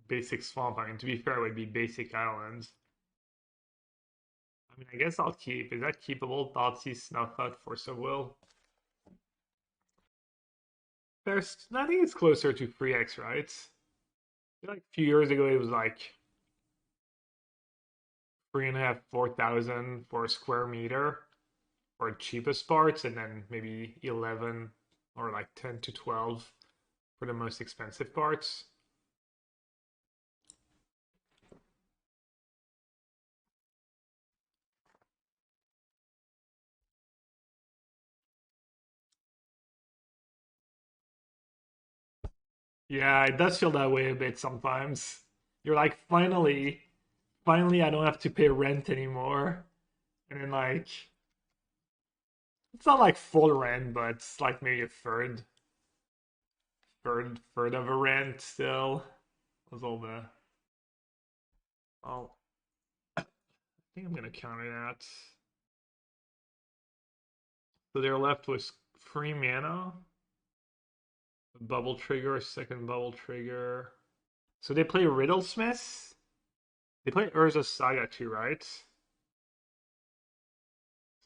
Basic swamp. I mean, to be fair, it would be basic islands. I mean, I guess I'll keep. Is that keepable? Thoughtseize, Snuff Out, Force of Will. There's, I think it's closer to 3x, right? I feel like a few years ago it was like 3.5, 4,000 for a square meter for cheapest parts, and then maybe 11 or like 10 to 12 for the most expensive parts. Yeah, it does feel that way a bit sometimes. You're like, finally, I don't have to pay rent anymore. And then like, it's not like full rent, but it's like maybe a third of a rent still. Was all the. Oh, I think I'm gonna counter that. So they're left with free mana, a bubble trigger, a second bubble trigger. So they play Riddlesmith. They play Urza's Saga too, right?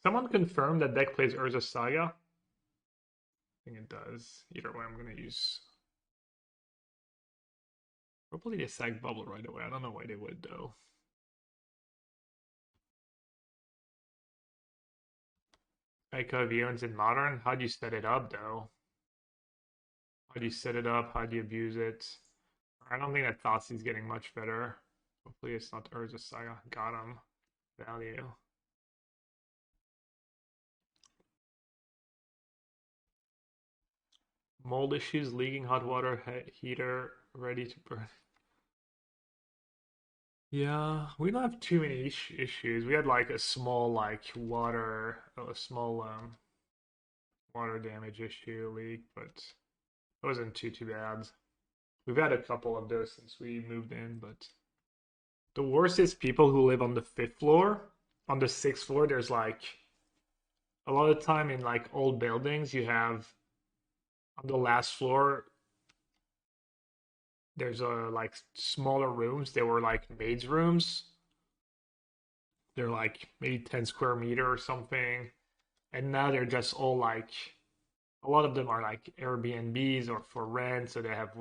Someone confirmed that deck plays Urza's Saga. I think it does. Either way, I'm gonna use. Probably they sack bubble right away. I don't know why they would though. Echo of Eons in Modern. How do you set it up though? How do you set it up? How do you abuse it? I don't think that Thoughtseize is getting much better. Hopefully it's not Urza Saga. Got him. Value. Mold issues, leaking hot water heater ready to burn. Yeah, we don't have too many issues. We had like a small a small water damage issue leak, but it wasn't too bad. We've had a couple of those since we moved in, but the worst is people who live on the fifth floor. On the sixth floor, there's like a lot of time in like old buildings, you have on the last floor there's like smaller rooms. They were like maids' rooms. They're like maybe 10 square meter or something. And now they're just all like a lot of them are like Airbnbs or for rent, so they have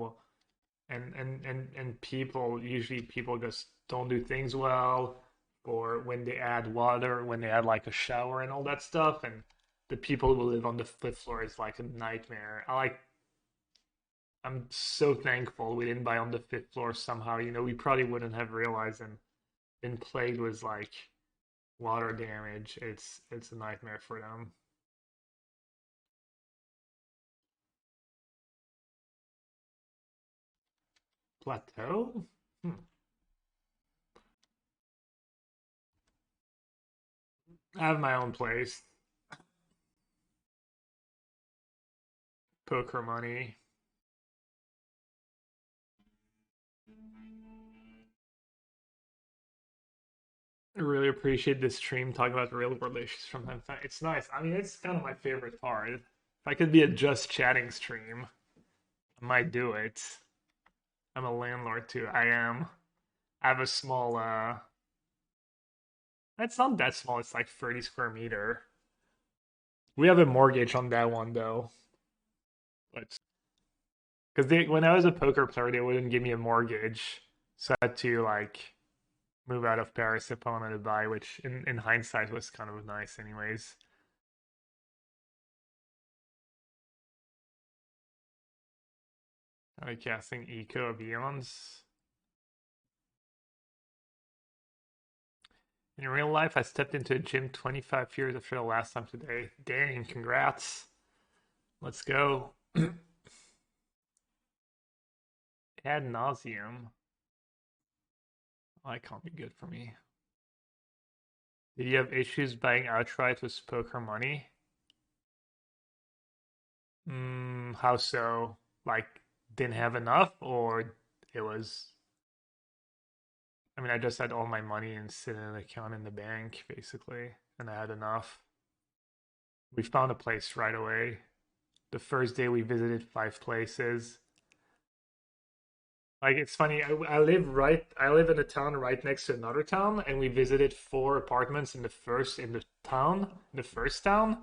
and people usually people just don't do things well, or when they add water, when they add like a shower and all that stuff, and the people who live on the fifth floor is like a nightmare. I'm so thankful we didn't buy on the fifth floor somehow. You know, we probably wouldn't have realized and been plagued with like water damage. It's a nightmare for them. Plateau? Hmm. I have my own place. Poker money. I really appreciate this stream talking about real world issues from time to time. It's nice. I mean, it's kind of my favorite part. If I could be a just chatting stream, I might do it. I'm a landlord too. I am. I have a small it's not that small, it's like 30 square meter. We have a mortgage on that one though. But because they when I was a poker player, they wouldn't give me a mortgage. So I had to like move out of Paris upon a buy, which in hindsight was kind of nice anyways. Casting Echo of Eons. In real life, I stepped into a gym 25 years after the last time today. Dang, congrats. Let's go. Ad nauseum. Oh, that can't be good for me. Did you have issues buying outright with poker money? How so? Like, didn't have enough, or it was. I mean, I just had all my money and sit in an account in the bank, basically, and I had enough. We found a place right away. The first day we visited 5 places. Like it's funny. I live in a town right next to another town, and we visited four apartments in the town, the first town,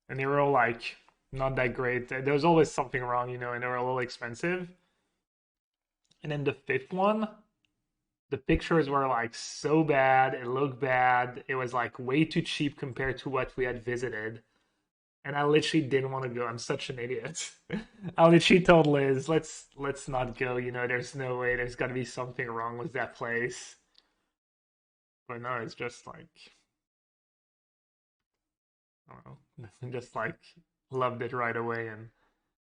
and they were all like not that great. There was always something wrong, you know, and they were a little expensive. And then the fifth one, the pictures were like so bad. It looked bad. It was like way too cheap compared to what we had visited. And I literally didn't want to go. I'm such an idiot. I literally told Liz, let's not go. You know, there's no way. There's got to be something wrong with that place. But no, it's just like I don't know, just like loved it right away. And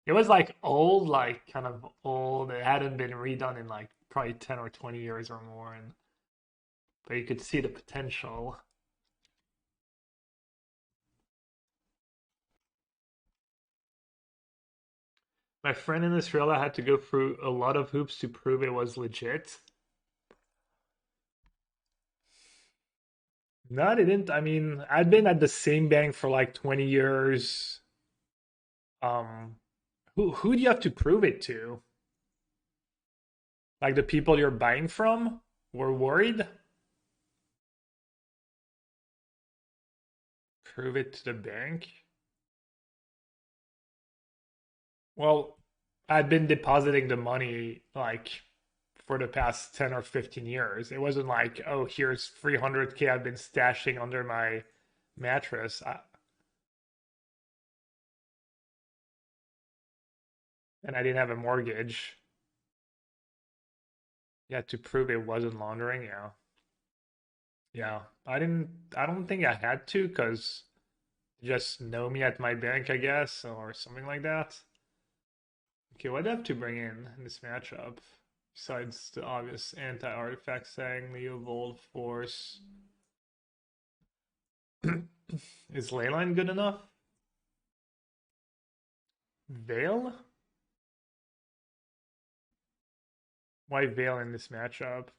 it was like old, like kind of old. It hadn't been redone in like probably 10 or 20 years or more. And but you could see the potential. My friend in Australia had to go through a lot of hoops to prove it was legit. No, I didn't. I mean, I'd been at the same bank for like 20 years. Um, who do you have to prove it to? Like the people you're buying from were worried? Prove it to the bank? Well, I'd been depositing the money like for the past 10 or 15 years. It wasn't like, oh, here's 300K I've been stashing under my mattress. And I didn't have a mortgage. Yeah, to prove it wasn't laundering. Yeah. Yeah. I don't think I had to because just know me at my bank, I guess, or something like that. Okay, what do I have to bring in this matchup? Besides the obvious anti-artifact sang, Leovold, Force. Is Leyline good enough? Veil? Why Veil in this matchup?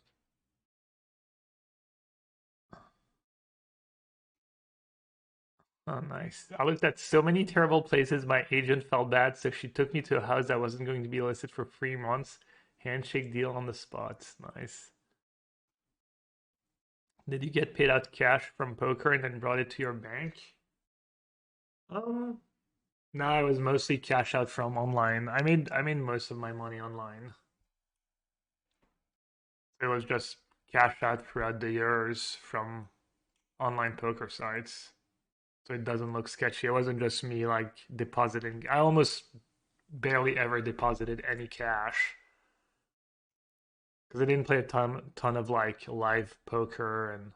Oh, nice. I looked at so many terrible places. My agent felt bad, so she took me to a house that wasn't going to be listed for 3 months. Handshake deal on the spot. Nice. Did you get paid out cash from poker and then brought it to your bank? Um, no, it was mostly cash out from online. I made most of my money online. It was just cash out throughout the years from online poker sites. So it doesn't look sketchy. It wasn't just me like depositing. I almost barely ever deposited any cash because I didn't play a ton of like live poker and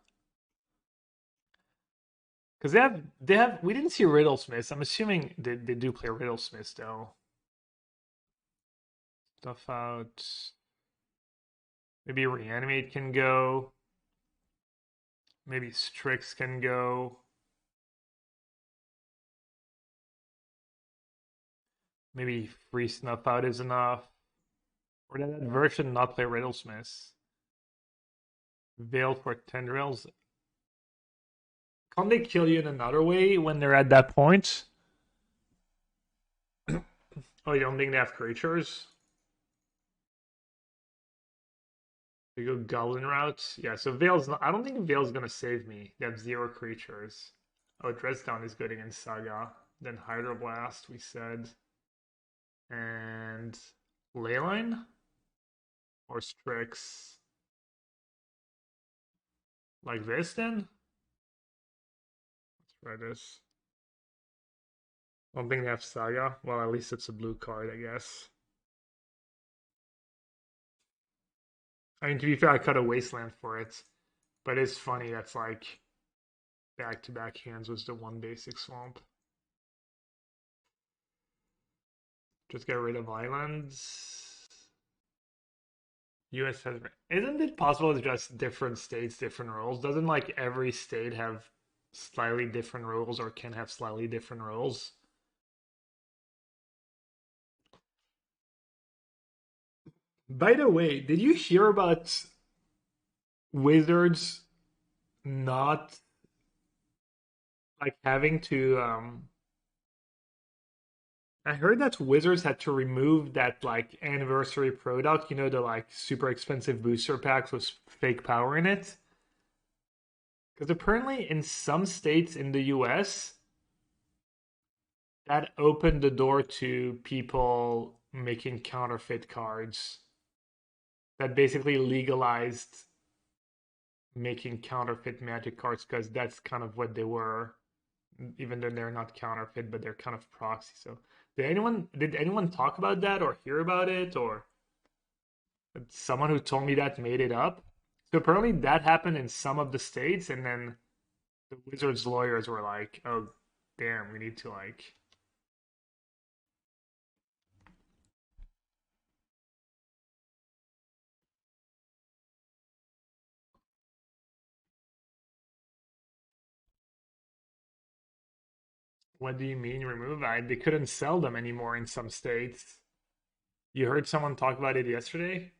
because they have we didn't see Riddlesmiths. I'm assuming they do play Riddlesmiths though. Stuff out. Maybe Reanimate can go. Maybe Strix can go. Maybe free Snuff Out is enough. Or did that version not play Riddlesmiths? Veil for Tendrils. Can't they kill you in another way when they're at that point? Oh, you don't think they have creatures? They go Goblin route? Yeah, so Veil's not. I don't think Veil's gonna save me. They have zero creatures. Oh, Dresdown is good against Saga. Then Hydroblast, we said. And Leyline? Or Strix? Like this then? Let's try this. I don't think they have Saga. Well, at least it's a blue card, I guess. I mean, to be fair, I cut a Wasteland for it. But it's funny, that's like back-to-back hands was the one basic swamp. Just get rid of islands. US has. Isn't it possible it's just different states, different rules? Doesn't like every state have slightly different rules or can have slightly different rules? By the way, did you hear about Wizards not like having to I heard that Wizards had to remove that like anniversary product, you know, the like super expensive booster packs with fake power in it. Because apparently in some states in the US, that opened the door to people making counterfeit cards. That basically legalized making counterfeit magic cards because that's kind of what they were, even though they're not counterfeit, but they're kind of proxy. So did anyone talk about that or hear about it, or someone who told me that made it up? So apparently that happened in some of the states, and then the Wizards lawyers were like, "Oh, damn, we need to like." What do you mean remove? They couldn't sell them anymore in some states. You heard someone talk about it yesterday?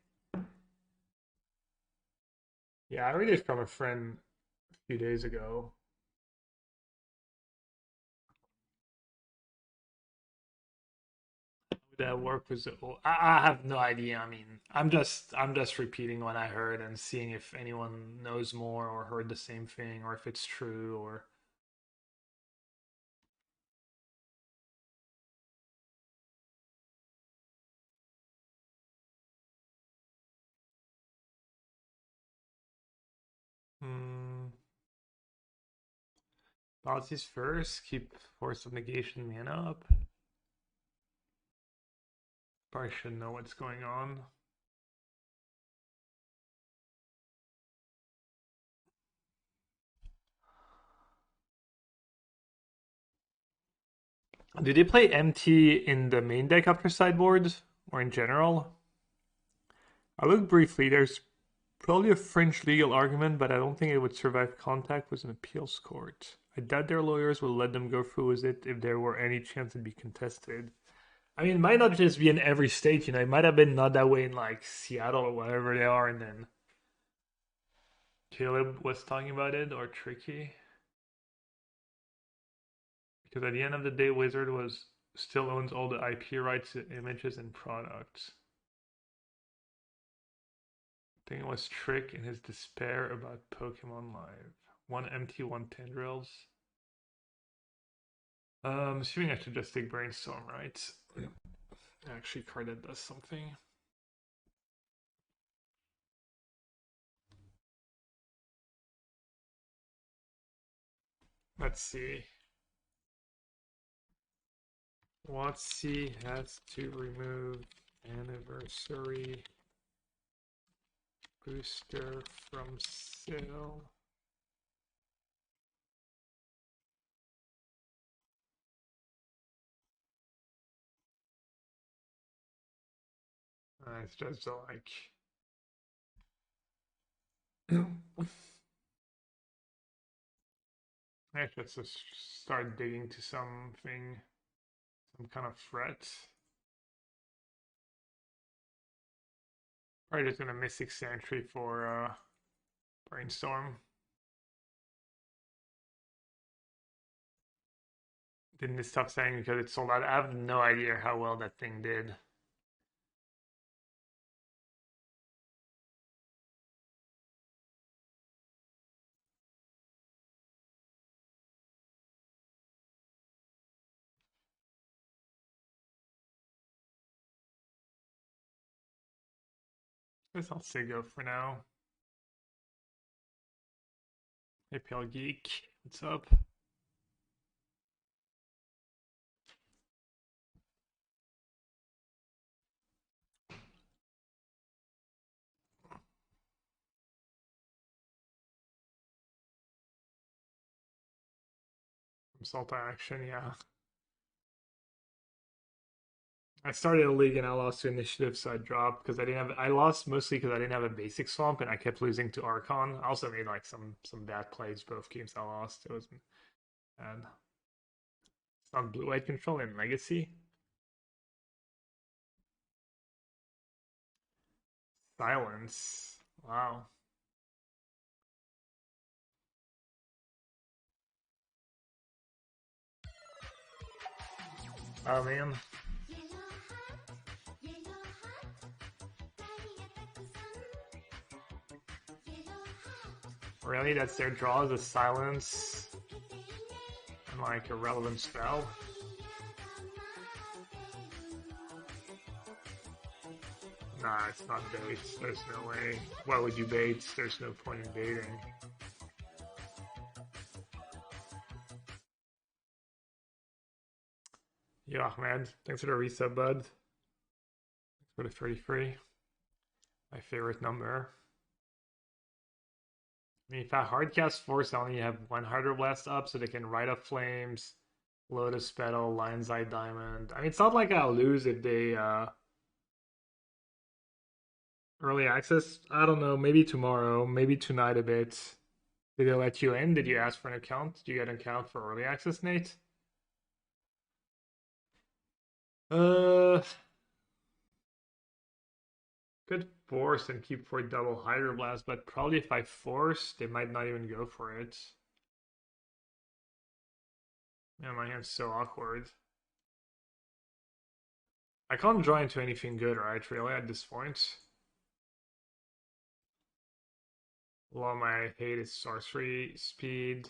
Yeah, I read it from a friend a few days ago. That work was I have no idea. I mean, I'm just repeating what I heard and seeing if anyone knows more or heard the same thing or if it's true or hmm. Thoughtseize first, keep Force of Negation mana up. Probably should know what's going on. Did they play MT in the main deck after sideboard or in general? I looked briefly. There's probably a French legal argument, but I don't think it would survive contact with an appeals court. I doubt their lawyers will let them go through with it if there were any chance it'd be contested. I mean, it might not just be in every state, you know. It might have been not that way in like Seattle or wherever they are, and then Caleb was talking about it or Tricky. Because at the end of the day, Wizard was still owns all the IP rights to images and products. I think it was Trick in his despair about Pokemon Live. One empty, one tendrils. Assuming I should just take Brainstorm, right? Yeah. Actually, card that does something. Let's see. WotC has to remove anniversary booster from sale. It's just like I should just start digging to something, some kind of threat. Probably just gonna Mystic Sentry for Brainstorm. Didn't this stop saying because it sold out? I have no idea how well that thing did. Guess I'll say go for now. Hey, Pale Geek, what's up? Sultai action, yeah. I started a league and I lost to initiative, so I dropped because I didn't have. I lost mostly because I didn't have a basic swamp and I kept losing to Archon. I also made like some bad plays both games I lost. It was bad. It's on blue white control in Legacy. Silence. Wow. Oh man. Really? That's their draw, is a silence and like a relevant spell? Nah, it's not bait. There's no way. Why would you bait? There's no point in baiting. Yeah, man. Thanks for the resub, bud. Thanks for the 33. My favorite number. I mean, if I hardcast Force, I only have one Hydroblast up, so they can Rite of Flames, Lotus Petal, Lion's Eye Diamond. I mean, it's not like I'll lose if they early access. I don't know, maybe tomorrow, maybe tonight a bit. Did they let you in? Did you ask for an account? Did you get an account for early access, Nate? Could force and keep for double Hydroblast, but probably if I force, they might not even go for it. Man, my hand's so awkward. I can't draw into anything good, right, really, at this point. Loam, I hate is sorcery speed.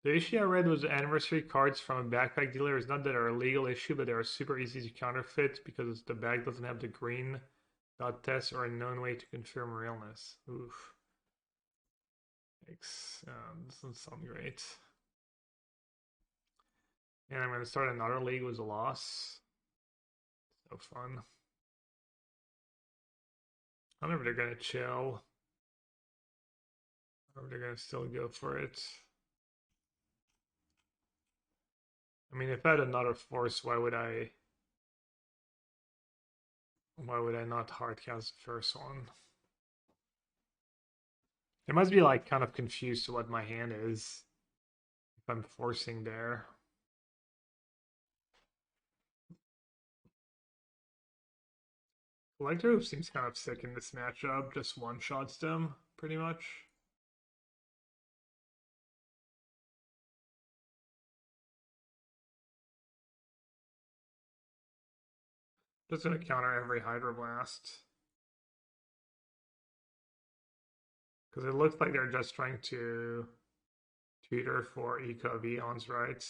The issue I read was anniversary cards from a backpack dealer. It's not that they're a legal issue, but they are super easy to counterfeit because the bag doesn't have the green dot test or a known way to confirm realness. Oof. Yikes. Doesn't sound great. And I'm going to start another league with a loss. So fun. I don't know if they're going to chill. Or if they're going to still go for it. I mean, if I had another force, why would I not hardcast the first one? It must be like kind of confused to what my hand is if I'm forcing there. Collector Ouphe seems kind of sick in this matchup, just one-shots them, pretty much. Just gonna counter every Hydroblast. Because it looks like they're just trying to tutor for Eco of Eons, right?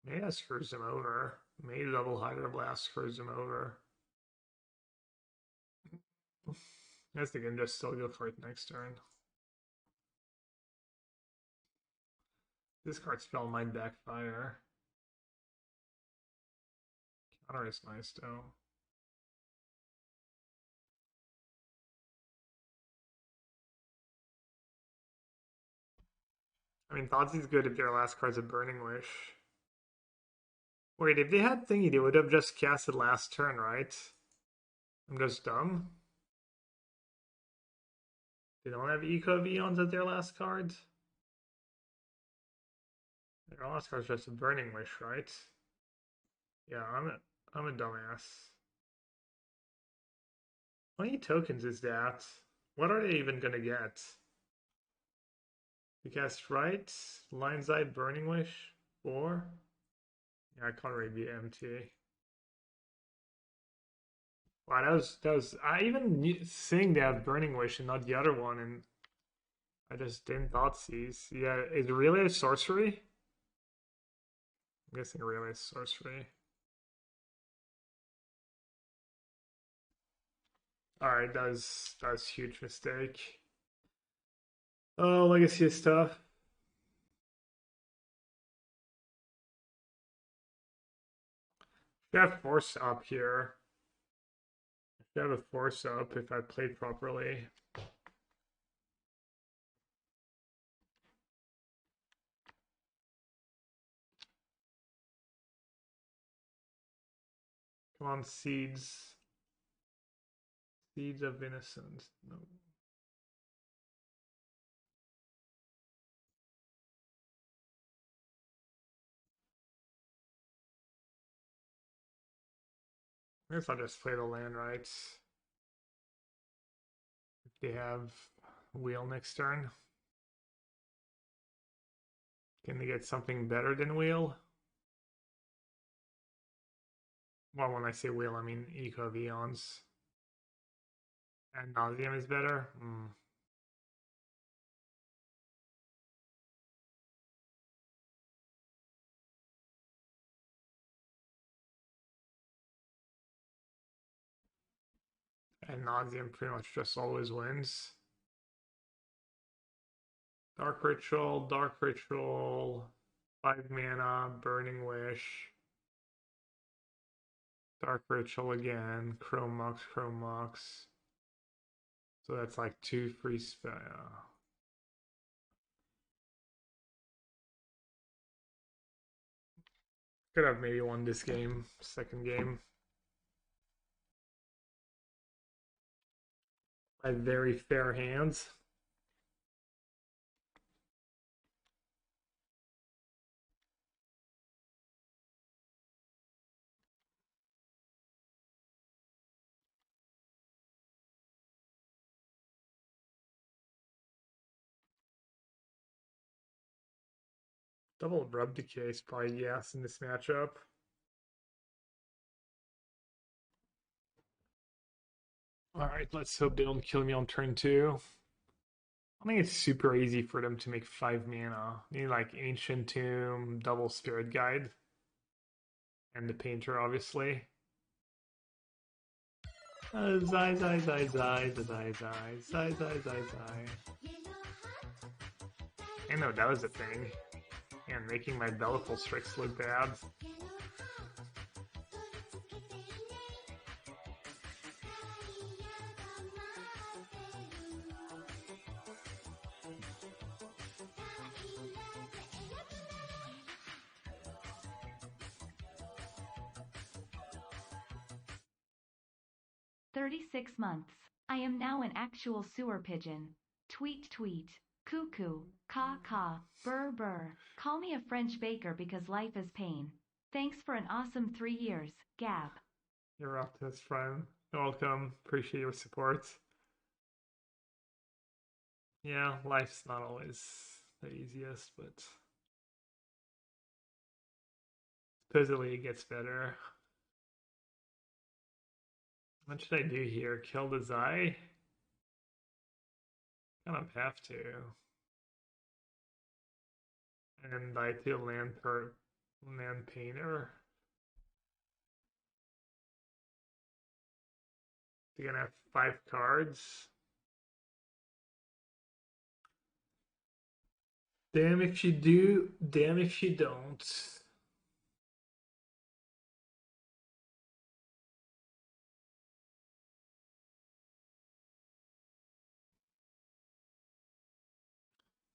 Maybe that screws him over. Maybe double Hydroblast screws him over. I guess they can just still go for it next turn. This card spell might backfire. Counter is nice though. I mean, Thoughtseize is good if their last card's a Burning Wish. Wait, if they had Thingy, they would have just cast it last turn, right? I'm just dumb. They don't have Eco of Eons as their last card? Their last card's just a Burning Wish, right? Yeah, I'm a dumbass. How many tokens is that? What are they even gonna get? We cast right, Lion's Eye, Burning Wish, 4? Yeah, I can't really be empty. Wow, that was. I even seeing they have Burning Wish and not the other one, and I just didn't Thoughtseize. Yeah, is it really a sorcery? I'm guessing really a sorcery. Alright, that was a huge mistake. Oh, Legacy is tough. Should have Force up here. Should have a Force up if I played properly. Come on, Seeds. Seeds of Innocence. No. I guess I'll just play the land rights. If they have wheel next turn. Can they get something better than wheel? Well, when I say wheel, I mean Eco of Eons. And Nauseam is better? And Nauseam pretty much just always wins. Dark Ritual, 5 mana, Burning Wish. Dark Ritual again, Chrome Mox. So that's like 2 free spell. Could have maybe won this game, second game. By very fair hands. Double Abrupt Decay is probably yes in this matchup. Alright, let's hope they don't kill me on turn 2. I think it's super easy for them to make 5 mana. You need like Ancient Tomb, double Spirit Guide, and the Painter, obviously. Zai. I know that was a thing. And making my Baleful Strix look bad. "36 months. I am now an actual sewer pigeon. Tweet tweet. Cuckoo. Caw caw. Burr burr. Call me a French baker because life is pain. Thanks for an awesome 3 years, Gab." You're up to this, friend. Welcome. Appreciate your support. Yeah, life's not always the easiest, but supposedly it gets better. What should I do here? Kill the Zai? Kind of have to. And I do land painter. You're gonna have 5 cards. Damn if you do, damn if you don't.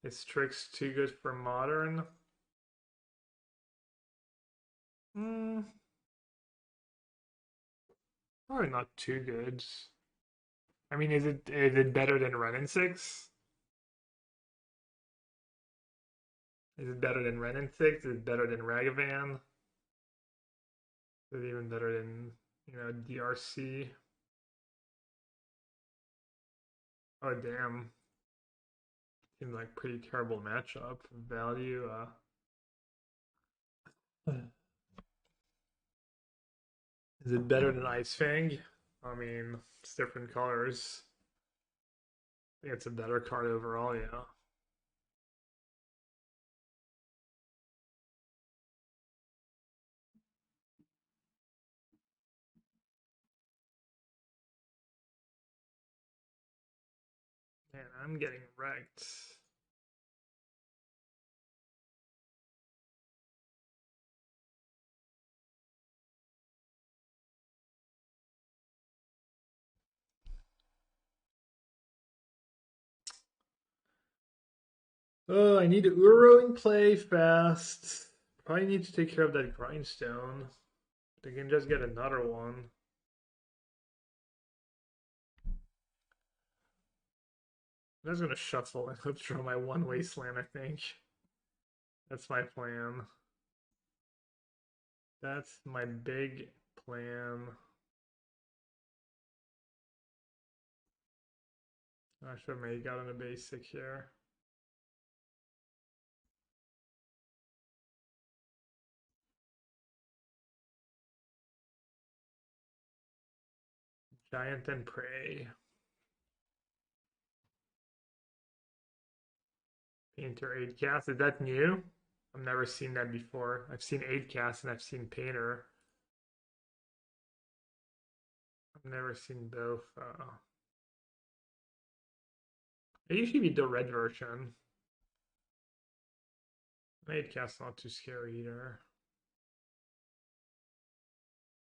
Is Strix too good for modern? Probably not too good. I mean, is it better than Ren and 6? Is it better than Ren and 6? Is it better than Ragavan? Is it even better than, DRC? Oh damn. Seems like pretty terrible matchup. Value, is it better than Ice-Fang? I mean, it's different colors. I think it's a better card overall, yeah. Man, I'm getting wrecked. Oh, I need to Uro in play fast. Probably need to take care of that grindstone. They can just get another one. I'm just gonna shuffle and hope to draw my one Wasteland, I think. That's my plan. That's my big plan. I should have maybe gotten a basic here. Giant and Prey. Painter 8 cast. Is that new? I've never seen that before. I've seen 8 cast and I've seen Painter. I've never seen both. It usually be the red version. 8 cast not too scary either.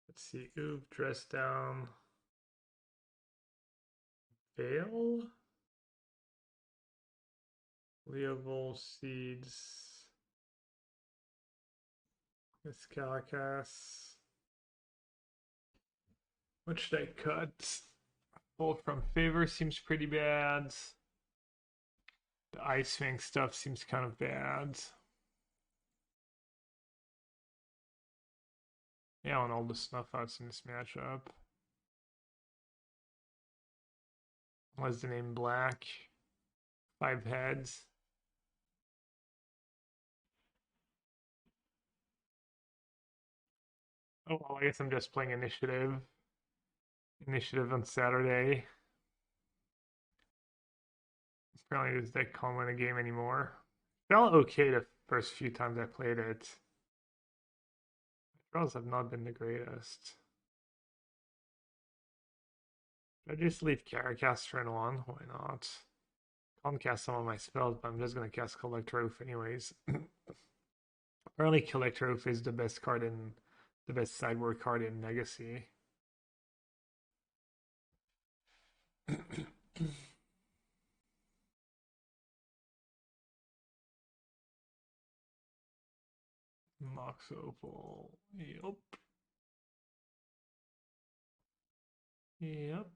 Let's see. Ouphe, Dress Down. Veil? Leovold, Seeds. This Karakas. What should I cut? Pull from Favor seems pretty bad. The Ice-Fang stuff seems kind of bad. Yeah, on all the Snuff Outs in this matchup. What's the name? Black. 5 heads. Oh, well, I guess I'm just playing Initiative. Initiative on Saturday. Apparently this deck can't win a game anymore. Felt okay the first few times I played it. Draws have not been the greatest. Should I just leave Karakas turn 1? Why not? Can't cast some of my spells, but I'm just gonna cast Collector Ouphe anyways. Apparently Collector Ouphe is the best card in the best sideboard card in Legacy. Mox Opal. Yep. Yep.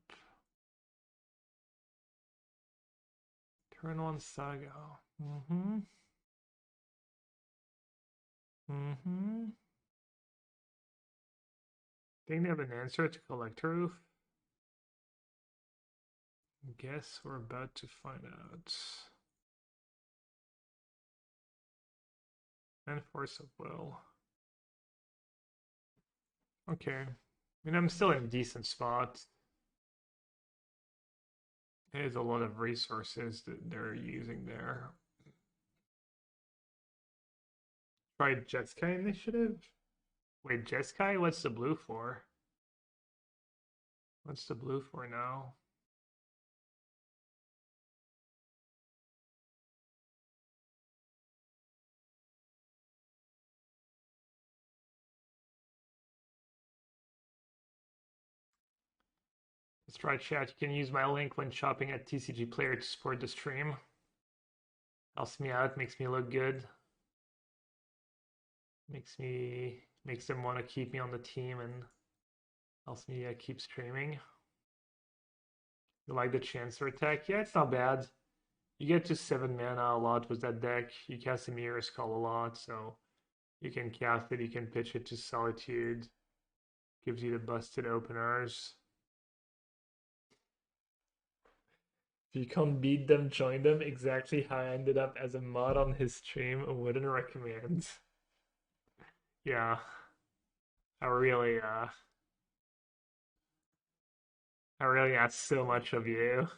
Turn 1 Saga. Mm-hmm. Mm-hmm. Think they have an answer to Collector Ouphe? Guess we're about to find out. And Force of Will. Okay. I mean, I'm still in a decent spot. There's a lot of resources that they're using there. Try Jeskai Initiative? Wait, Jeskai? What's the blue for? What's the blue for now? Let's try chat. You can use my link when shopping at TCG Player to support the stream. Helps me out, makes me look good. Makes them want to keep me on the team and helps me keep streaming. You like the Chancellor attack? Yeah, it's not bad. You get to 7 mana a lot with that deck. You cast a Mirror's Call a lot, so you can cast it, you can pitch it to Solitude. Gives you the busted openers. If you can't beat them, join them. Exactly how I ended up as a mod on his stream. Wouldn't recommend. Yeah. I really ask so much of you.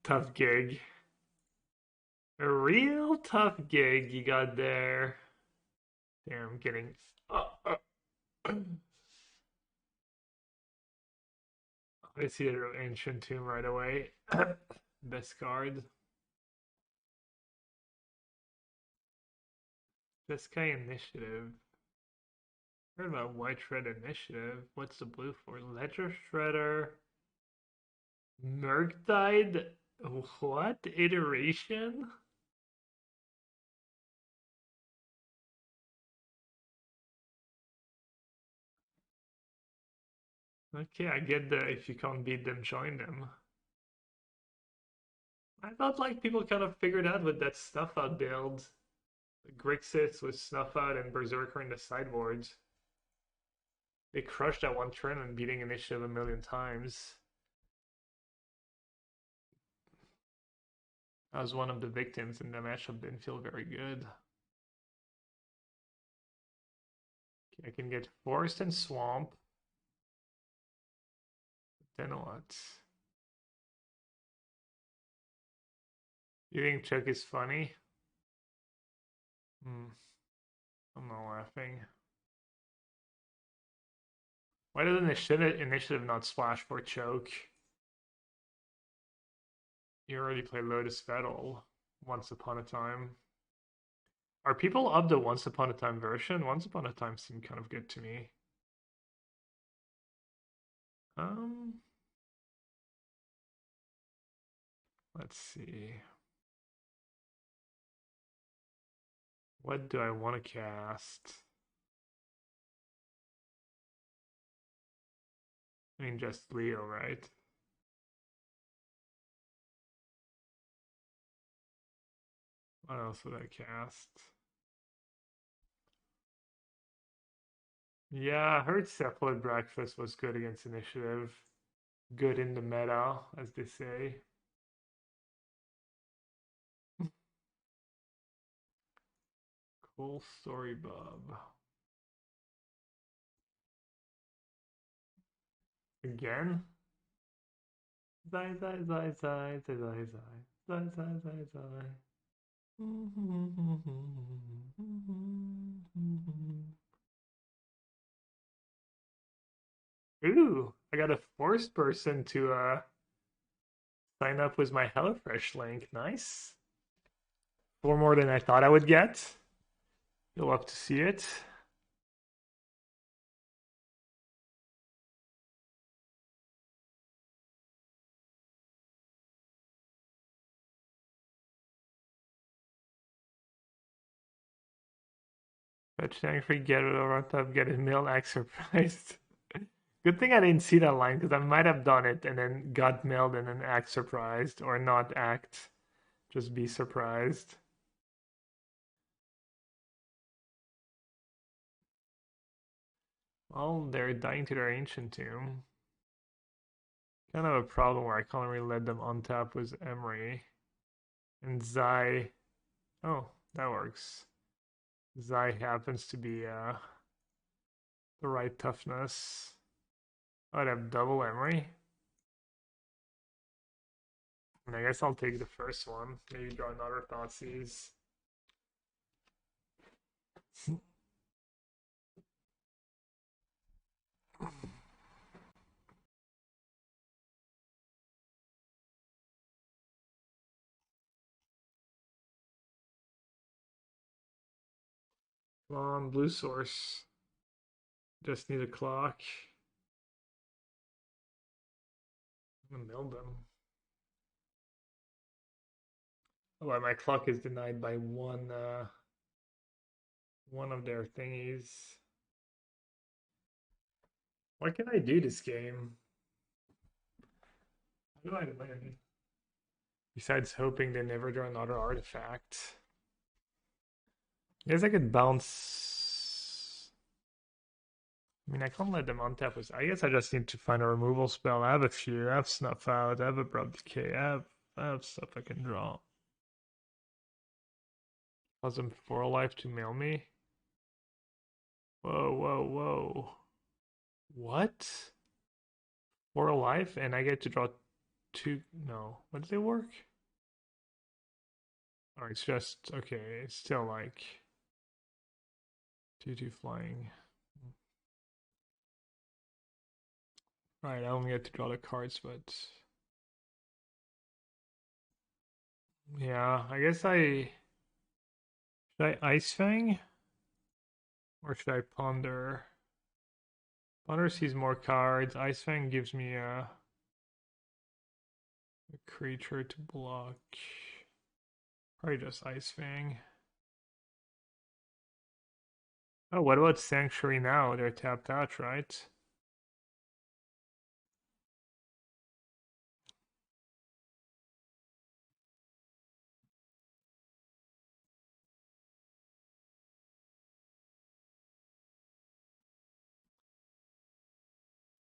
Tough gig. A real tough gig you got there. Damn, I'm getting. I see the Ancient Tomb right away. Best card. Best guy Initiative. Heard about White Shred Initiative. What's the blue for? Ledger Shredder. Murktide? What? Iteration? Okay, I get that if you can't beat them, join them. I thought like people kind of figured out with that Snuff Out build. Grixis with Snuff Out and Berserker in the sideboards. They crushed that one turn and beating initiative a million times. I was one of the victims, and the matchup didn't feel very good. I can get Forest and Swamp. Then what? You think Chuck is funny? I'm not laughing. Why does initiative not splash for Choke? You already played Lotus Petal once upon a time. Are people of the Once Upon a Time version? Once Upon a Time seemed kind of good to me. Let's see. What do I want to cast? I mean, just Leo, right? What else would I cast? Yeah, I heard Cephalid Breakfast was good against initiative. Good in the meta, as they say. Cool story, Bob. Again? Zai, zai, zai, zai, zai, zai, zai, zai, zai, zai. Ooh, I got a forced person to sign up with my HelloFresh link. Nice. 4 more than I thought I would get. You'll love to see it. Fetch tank free, get it over on top, get it mailed, act surprised. Good thing I didn't see that line because I might have done it and then got mailed and then act surprised, or not act, just be surprised. Well, they're dying to their ancient tomb. Kind of a problem where I can't really let them untap with Emery. And Zai. Oh, that works. Zai happens to be the right toughness. I'd have double Emery. And I guess I'll take the first one. Maybe draw another Thoughtseize. Come on, blue source. Just need a clock. I'm gonna mill them. Oh, my clock is denied by one of their thingies. What can I do this game? How do I win? Besides hoping they never draw another artifact. I guess I could bounce. I mean, I can't let them untap with. I guess I just need to find a removal spell. I have a few. I have Snuff Out. I have Abrupt Decay. I have stuff I can draw. Cause them 4 life to mail me. Whoa, whoa, whoa. What? 4 life and I get to draw 2. No. What does it work? Oh, it's just okay. It's still like 2/2 flying. Right, I only get to draw the cards, but yeah, I guess should I Ice-Fang? Or should I Ponder? Ponder sees more cards. Ice-Fang gives me a creature to block. Probably just Ice-Fang. Oh, what about Sanctuary now? They're tapped out, right?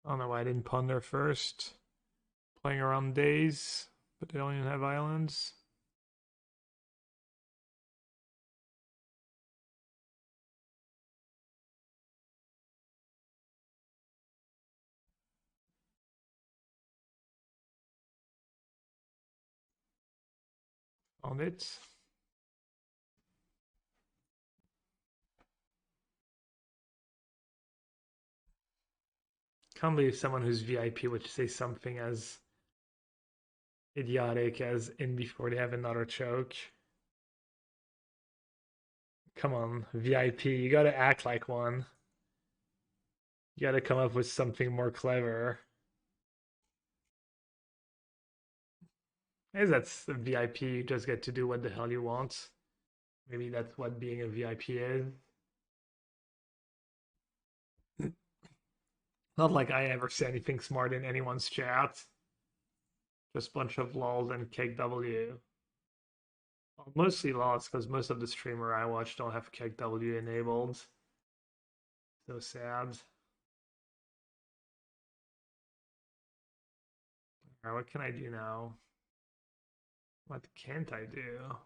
I don't know why I didn't Ponder first. Playing around days, but they don't even have islands. on it. Can't believe someone who's VIP would say something as idiotic as in before they have another choke. Come on, VIP, you gotta act like one. You gotta come up with something more clever. Maybe that's a VIP, you just get to do what the hell you want. Maybe that's what being a VIP is. Not like I ever say anything smart in anyone's chat. Just a bunch of lols and cake W. Well, mostly lols, because most of the streamer I watch don't have cake W enabled. So sad. Alright, what can I do now? What can't I do?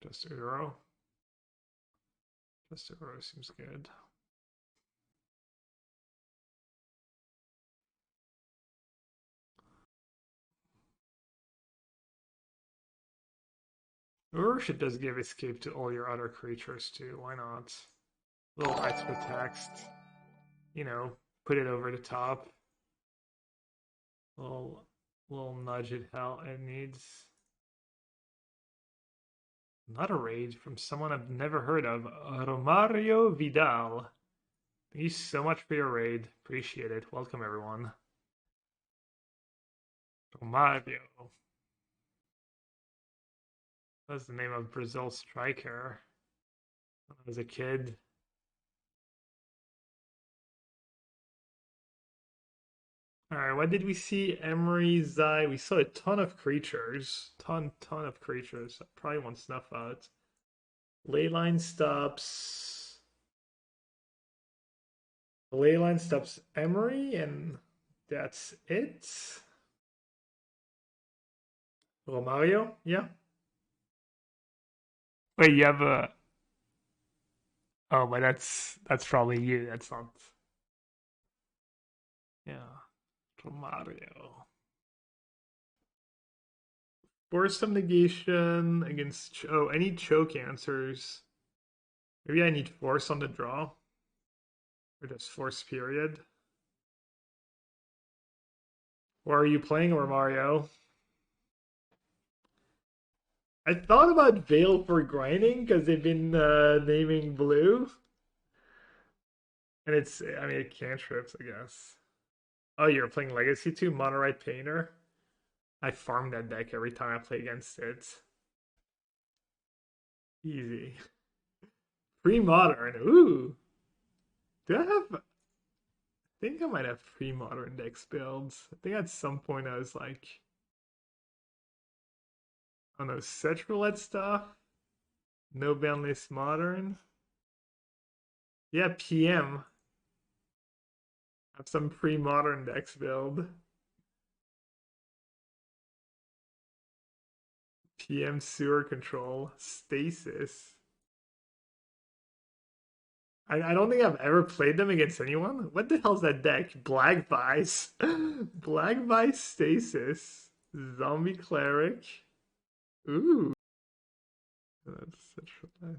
Just Uro? Just Uro seems good. Uro should just give escape to all your other creatures too, why not? Little ice for text. You know, put it over the top. Little nudge it how it needs. Not a raid from someone I've never heard of. Romario Vidal. Thank you so much for your raid. Appreciate it. Welcome everyone. Romario. That's the name of Brazil striker. When I was a kid. Alright, what did we see? Emery, Zai. We saw a ton of creatures. Ton of creatures. I probably won't Snuff Out. Leyline stops. Leyline stops Emery, and that's it. Romario? Yeah. Wait, you have a... Oh, but that's probably you. That's not... Yeah. Romario. Force of Negation against... Oh, any choke answers. Maybe I need Force on the draw. Or just Force period. Or are you playing Romario? I thought about Veil for grinding because they've been naming blue. And it's, I mean, it cantrips, I guess. Oh, you're playing Legacy too? Monorite Painter? I farm that deck every time I play against it. Easy. Pre-modern, ooh. Do I have... I think I might have pre-modern decks builds. I think at some point I was like... I don't know, set roulette stuff? No Boundless Modern? Yeah, PM. Have some pre-modern decks build. PM Sewer Control. Stasis. I don't think I've ever played them against anyone. What the hell's that deck? Black Vice. Black Vice Stasis. Zombie Cleric. Ooh. That's such that.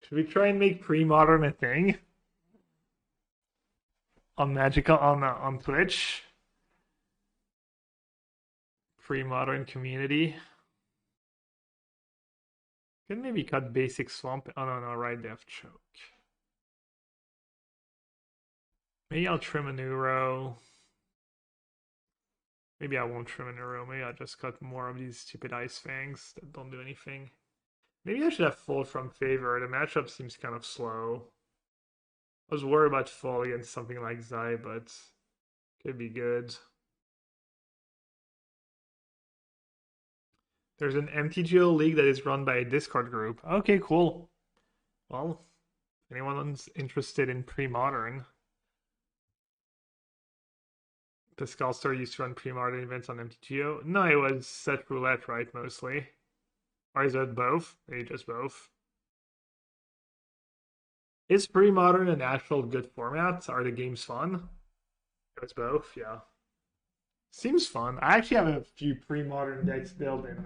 Should we try and make pre-modern a thing? On Magical on Twitch? Pre-modern community. Can maybe cut basic swamp. Oh no, right, they have choke. Maybe I'll trim a new row. Maybe I won't trim a new row. Maybe I'll just cut more of these stupid Ice-Fangs that don't do anything. Maybe I should have full from favor. The matchup seems kind of slow. I was worried about full against something like Zai, but could be good. There's an MTGO league that is run by a Discord group. Okay, cool. Well, if anyone's interested in pre-modern. The Skullstar used to run pre-modern events on MTGO. No, it was set roulette, right, mostly. Or is it both? Maybe just both. Is pre-modern an actual good format? Are the games fun? It was both, yeah. Seems fun. I actually have a few pre-modern decks built in.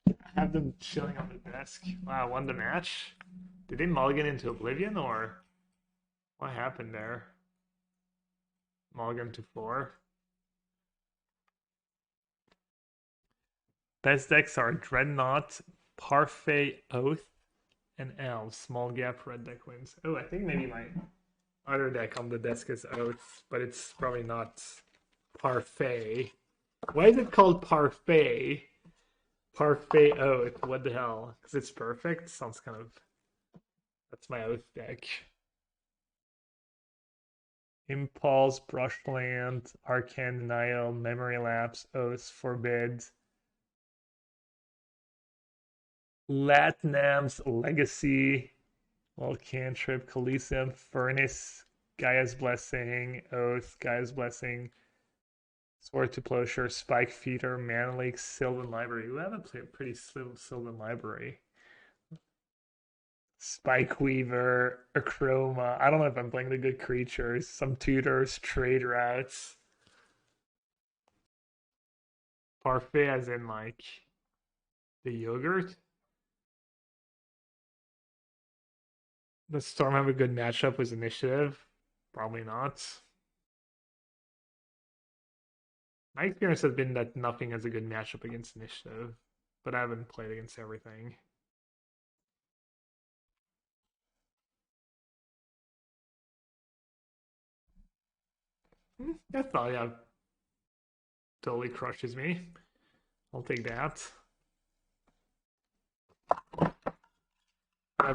I have them chilling on the desk. Wow, won the match. Did they mulligan into Oblivion or what happened there? Mulligan to 4. Best decks are Dreadnought, Parfait, Oath, and Elves. Small gap red deck wins. Oh, I think maybe my other deck on the desk is Oath, but it's probably not Parfait. Why is it called Parfait? Parfait Oath. What the hell? Because it's perfect? Sounds kind of... That's my Oath deck. Impulse, Brushland, Arcane Denial, Memory Lapse, Oath, Forbid, Latnam's Legacy, Cantrip, Coliseum, Furnace, Gaia's Blessing, Oath, Gaia's Blessing, Sword to Plowshare, Spike Feeder, Mana Leak, Sylvan Library. We haven't played a pretty Sylvan Library. Spike Weaver, Acroma. I don't know if I'm playing the good creatures. Some tutors, trade routes. Parfait as in like the yogurt. Does Storm have a good matchup with Initiative? Probably not. My experience has been that nothing has a good matchup against Initiative, but I haven't played against everything. That Thalia totally crushes me. I'll take that.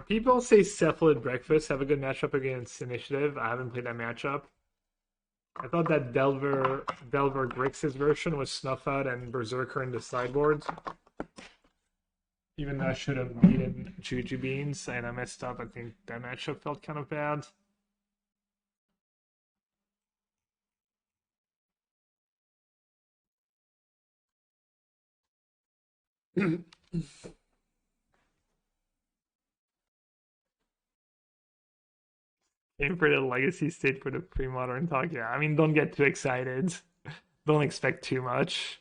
People say Cephalid Breakfast have a good matchup against Initiative. I haven't played that matchup. I thought that Delver Grixis version was Snuff Out and Berserker in the sideboard. Even though I should have beaten Juju Beans and I messed up, I think that matchup felt kind of bad. Aim for the legacy state for the pre-modern talk. Yeah, I mean, don't get too excited. Don't expect too much.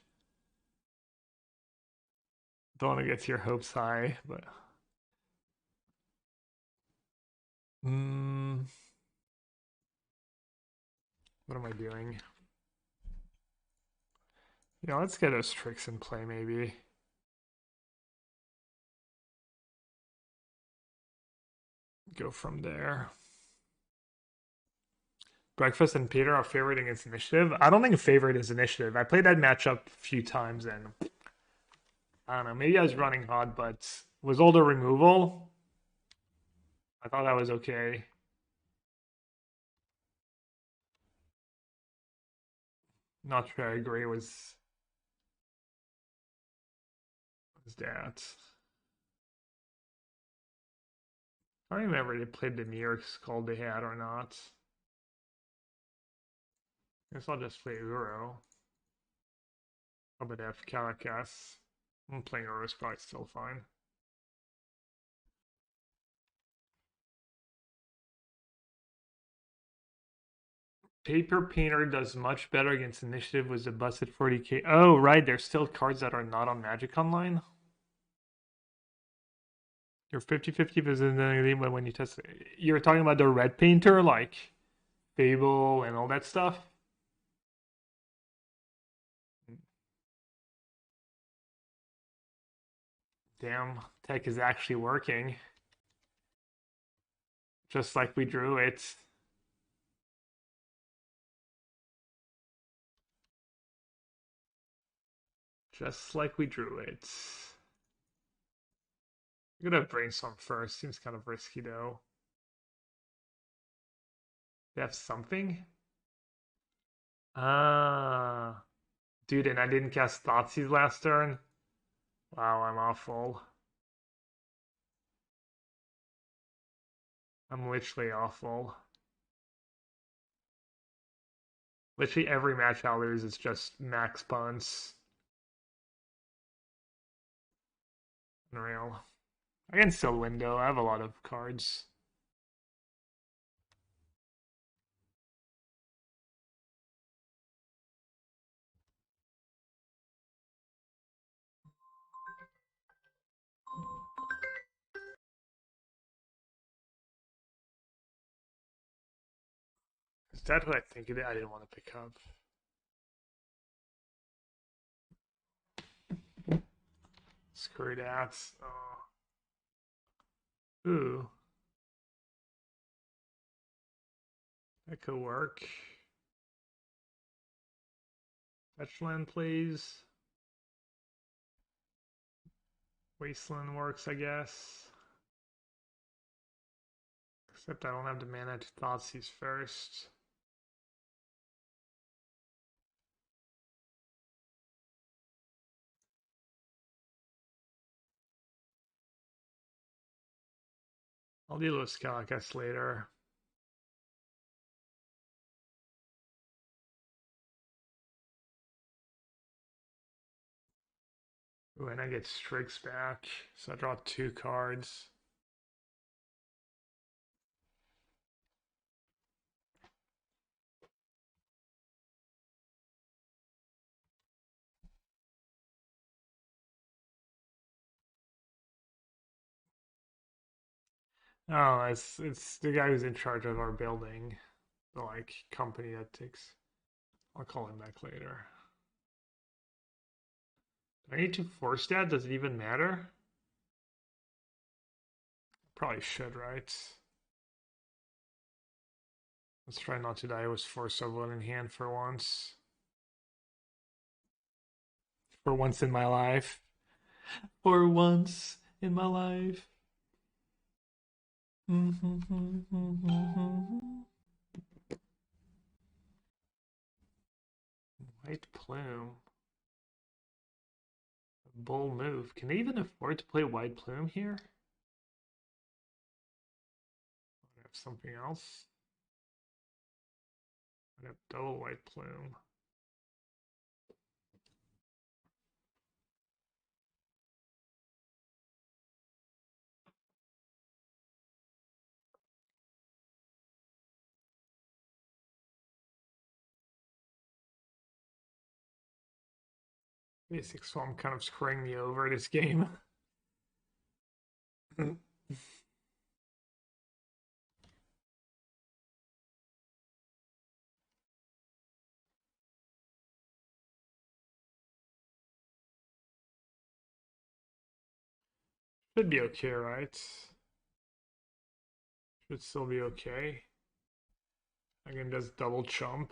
Don't want to get your hopes high, but... What am I doing? Yeah, let's get those tricks in play, maybe. Go from there. Breakfast and Peter are favorite against Initiative. I don't think favorite is Initiative. I played that matchup a few times and I don't know. Maybe I was running hot, but was all the removal? I thought that was okay. Not sure I agree with that. I don't remember if they played the New York Skull they had or not. Guess I'll just play Uro. How about F Karakas? I'm playing Uro is probably still fine. Paper Painter does much better against Initiative with the busted 40k. Oh, right, there's still cards that are not on Magic Online. You're 50-50 but when you test it. You're talking about the Red Painter, like Fable and all that stuff? Damn, tech is actually working. Just like we drew it. Just like we drew it. I'm gonna Brainstorm first. Seems kind of risky though. They have something? Ah. Dude, and I didn't cast Thoughtseize last turn? Wow, I'm awful. I'm literally awful. Literally every match I lose is just max punts. Unreal. I can still window. I have a lot of cards. Is that what I think it is? I didn't want to pick up. Screw that. Oh. Ooh. That could work. Fetch land, please. Wasteland works, I guess. Except I don't have the mana to Thoughtseize first. I'll deal with Karakas later. Ooh, and I get Strix back, so I draw 2 cards. Oh, it's the guy who's in charge of our building, the like company that takes. I'll call him back later. Do I need to force that? Does it even matter? Probably should, right? Let's try not to die with Force of Will in hand for once. For once in my life. For once in my life. White Plume. Bull move. Can they even afford to play White Plume here? I have something else. I have double White Plume. Basic Swamp kind of screwing me over this game. Should be okay, right? Should still be okay. I can just double chump.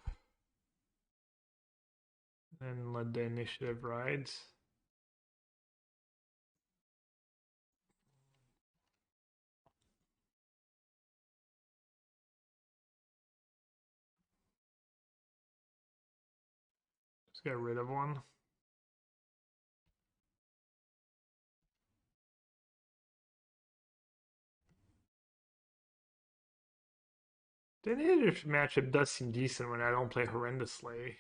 And let the initiative ride. Just get rid of one. The initiative matchup does seem decent when I don't play horrendously.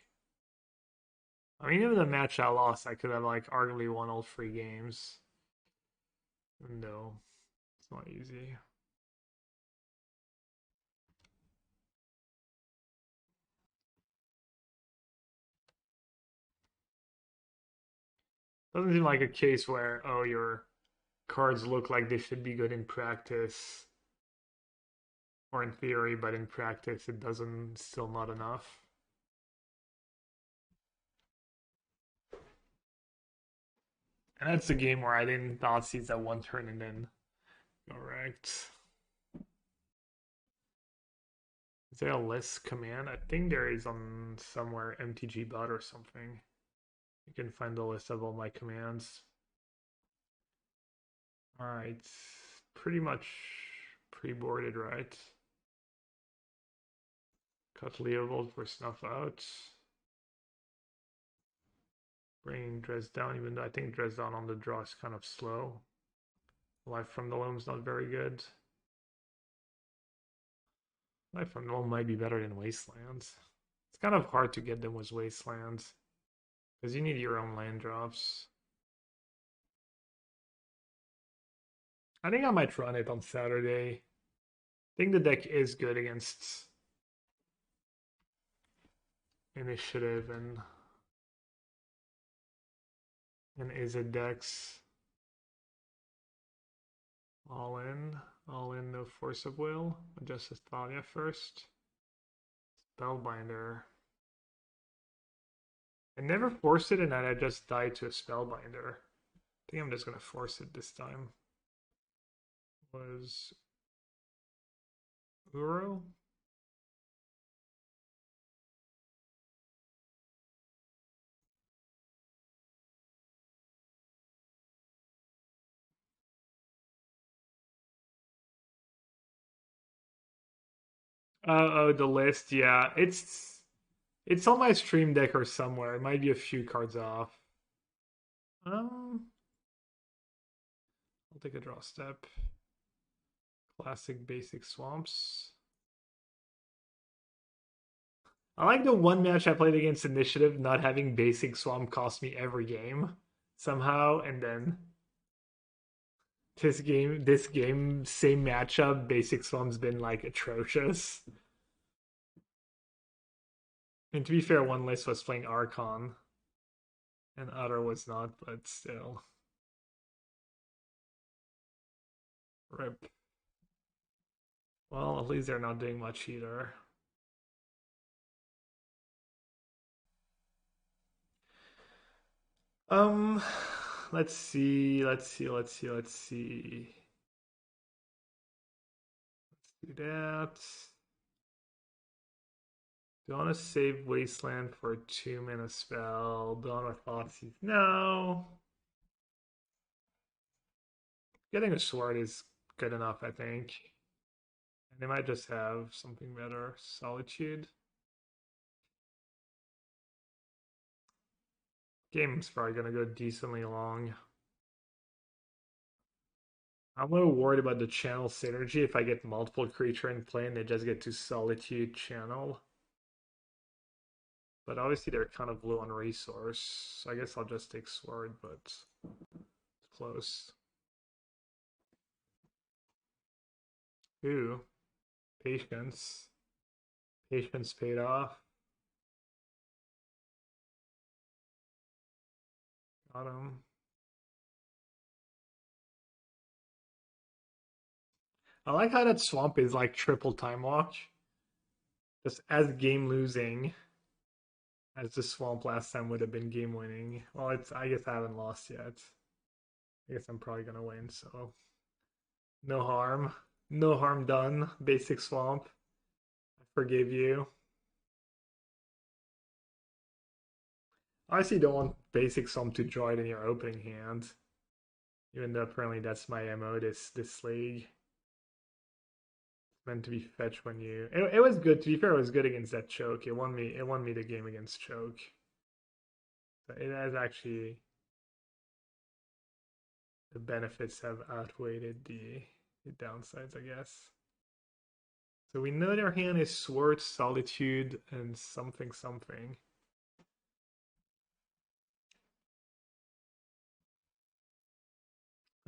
I mean, even the match I lost, I could have like arguably won all 3 games. No, it's not easy. Doesn't seem like a case where, oh, your cards look like they should be good in practice. Or in theory, but in practice it doesn't, still not enough. And that's the game where I didn't Thoughtseize that one turn and then go wrecked. Is there a list command? I think there is on somewhere MTG bot or something. You can find the list of all my commands. Alright, pretty much pre-boarded, right? Cut Leovold for Snuff Out. Bringing Trest down, even though I think Trest down on the draw is kind of slow. Life from the Loam's not very good. Life from the Loam might be better than Wastelands. It's kind of hard to get them with Wastelands. Because you need your own land drops. I think I might run it on Saturday. I think the deck is good against Initiative and is it decks. All in, no Force of Will. Adjust his Thalia first. Spellbinder. I never forced it and then I just died to a Spellbinder. I think I'm just gonna force it this time. Was Uro? Oh, the list, yeah. It's on my stream deck or somewhere. It might be a few cards off. Um, I'll take a draw step. Classic basic swamps. I like the one match I played against Initiative not having basic swamp cost me every game somehow, and then this game, same matchup, basic swamp's been like atrocious. And to be fair, one list was playing Archon, and other was not, but still. Rip. Well, at least they're not doing much either. Um, let's see. Let's do that. Do I want to save Wasteland for a 2-mana spell? Do I want to Thoughtseize? No. Getting a sword is good enough, I think. And they might just have something better. Solitude. Game's probably gonna go decently long. I'm a little worried about the channel synergy if I get multiple creature in play and they just get to Solitude channel. But obviously they're kind of low on resource. So I guess I'll just take sword, but it's close. Ooh. Patience. Patience paid off. Got him. I like how that swamp is like triple time watch. Just as game losing as the swamp last time would have been game winning. Well, it's I guess I haven't lost yet. I guess I'm probably gonna win, so no harm. No harm done. Basic swamp. I forgive you. I honestly don't want basic swamp to draw it in your opening hand. Even though apparently that's my MO this league. It's meant to be fetch when you it was good, to be fair, it was good against that choke. It won me the game against choke. So it has actually the benefits have outweighed the downsides, I guess. So we know their hand is Sword, Solitude, and something something.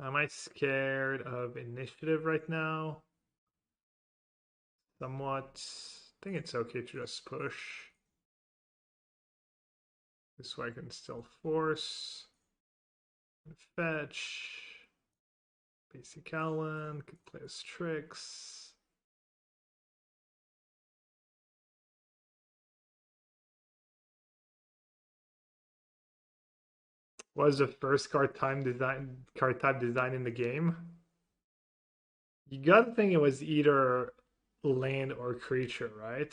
Am I scared of initiative right now? Somewhat. I think it's okay to just push. This way I can still force. Fetch. Basic Allen. Could play as Strix. What was the first card type design in the game? You gotta think it was either land or creature, right?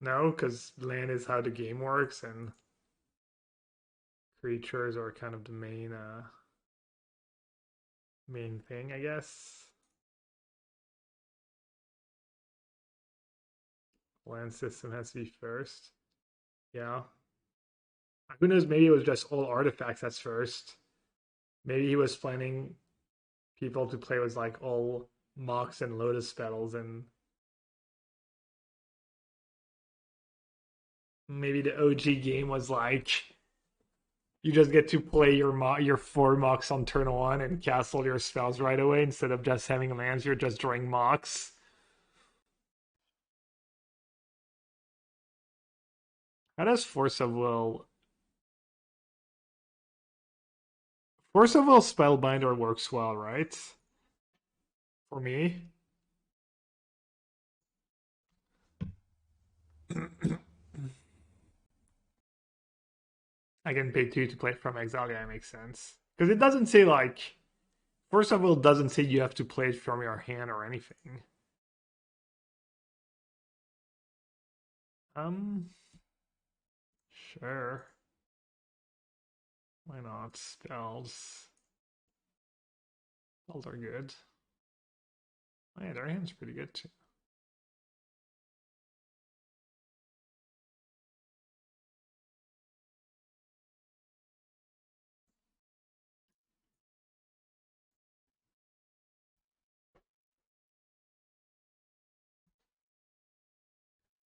No, because land is how the game works, and creatures are kind of the main thing, I guess. Land system has to be first. Yeah. Who knows? Maybe it was just all artifacts that's first. Maybe he was planning people to play with like all Mox and Lotus petals, and maybe the OG game was like you just get to play your 4 Mox on turn 1 and cast all your spells right away instead of just having lands. You're just drawing Mox. How does Force of Will? Force of Will Spellbinder works well, right? For me, I can pay 2 to play from exile. Yeah, it makes sense. Because it doesn't say like Force of Will doesn't say you have to play it from your hand or anything. Sure. Why not? Spells. Spells are good. Oh, yeah, their hand's pretty good too.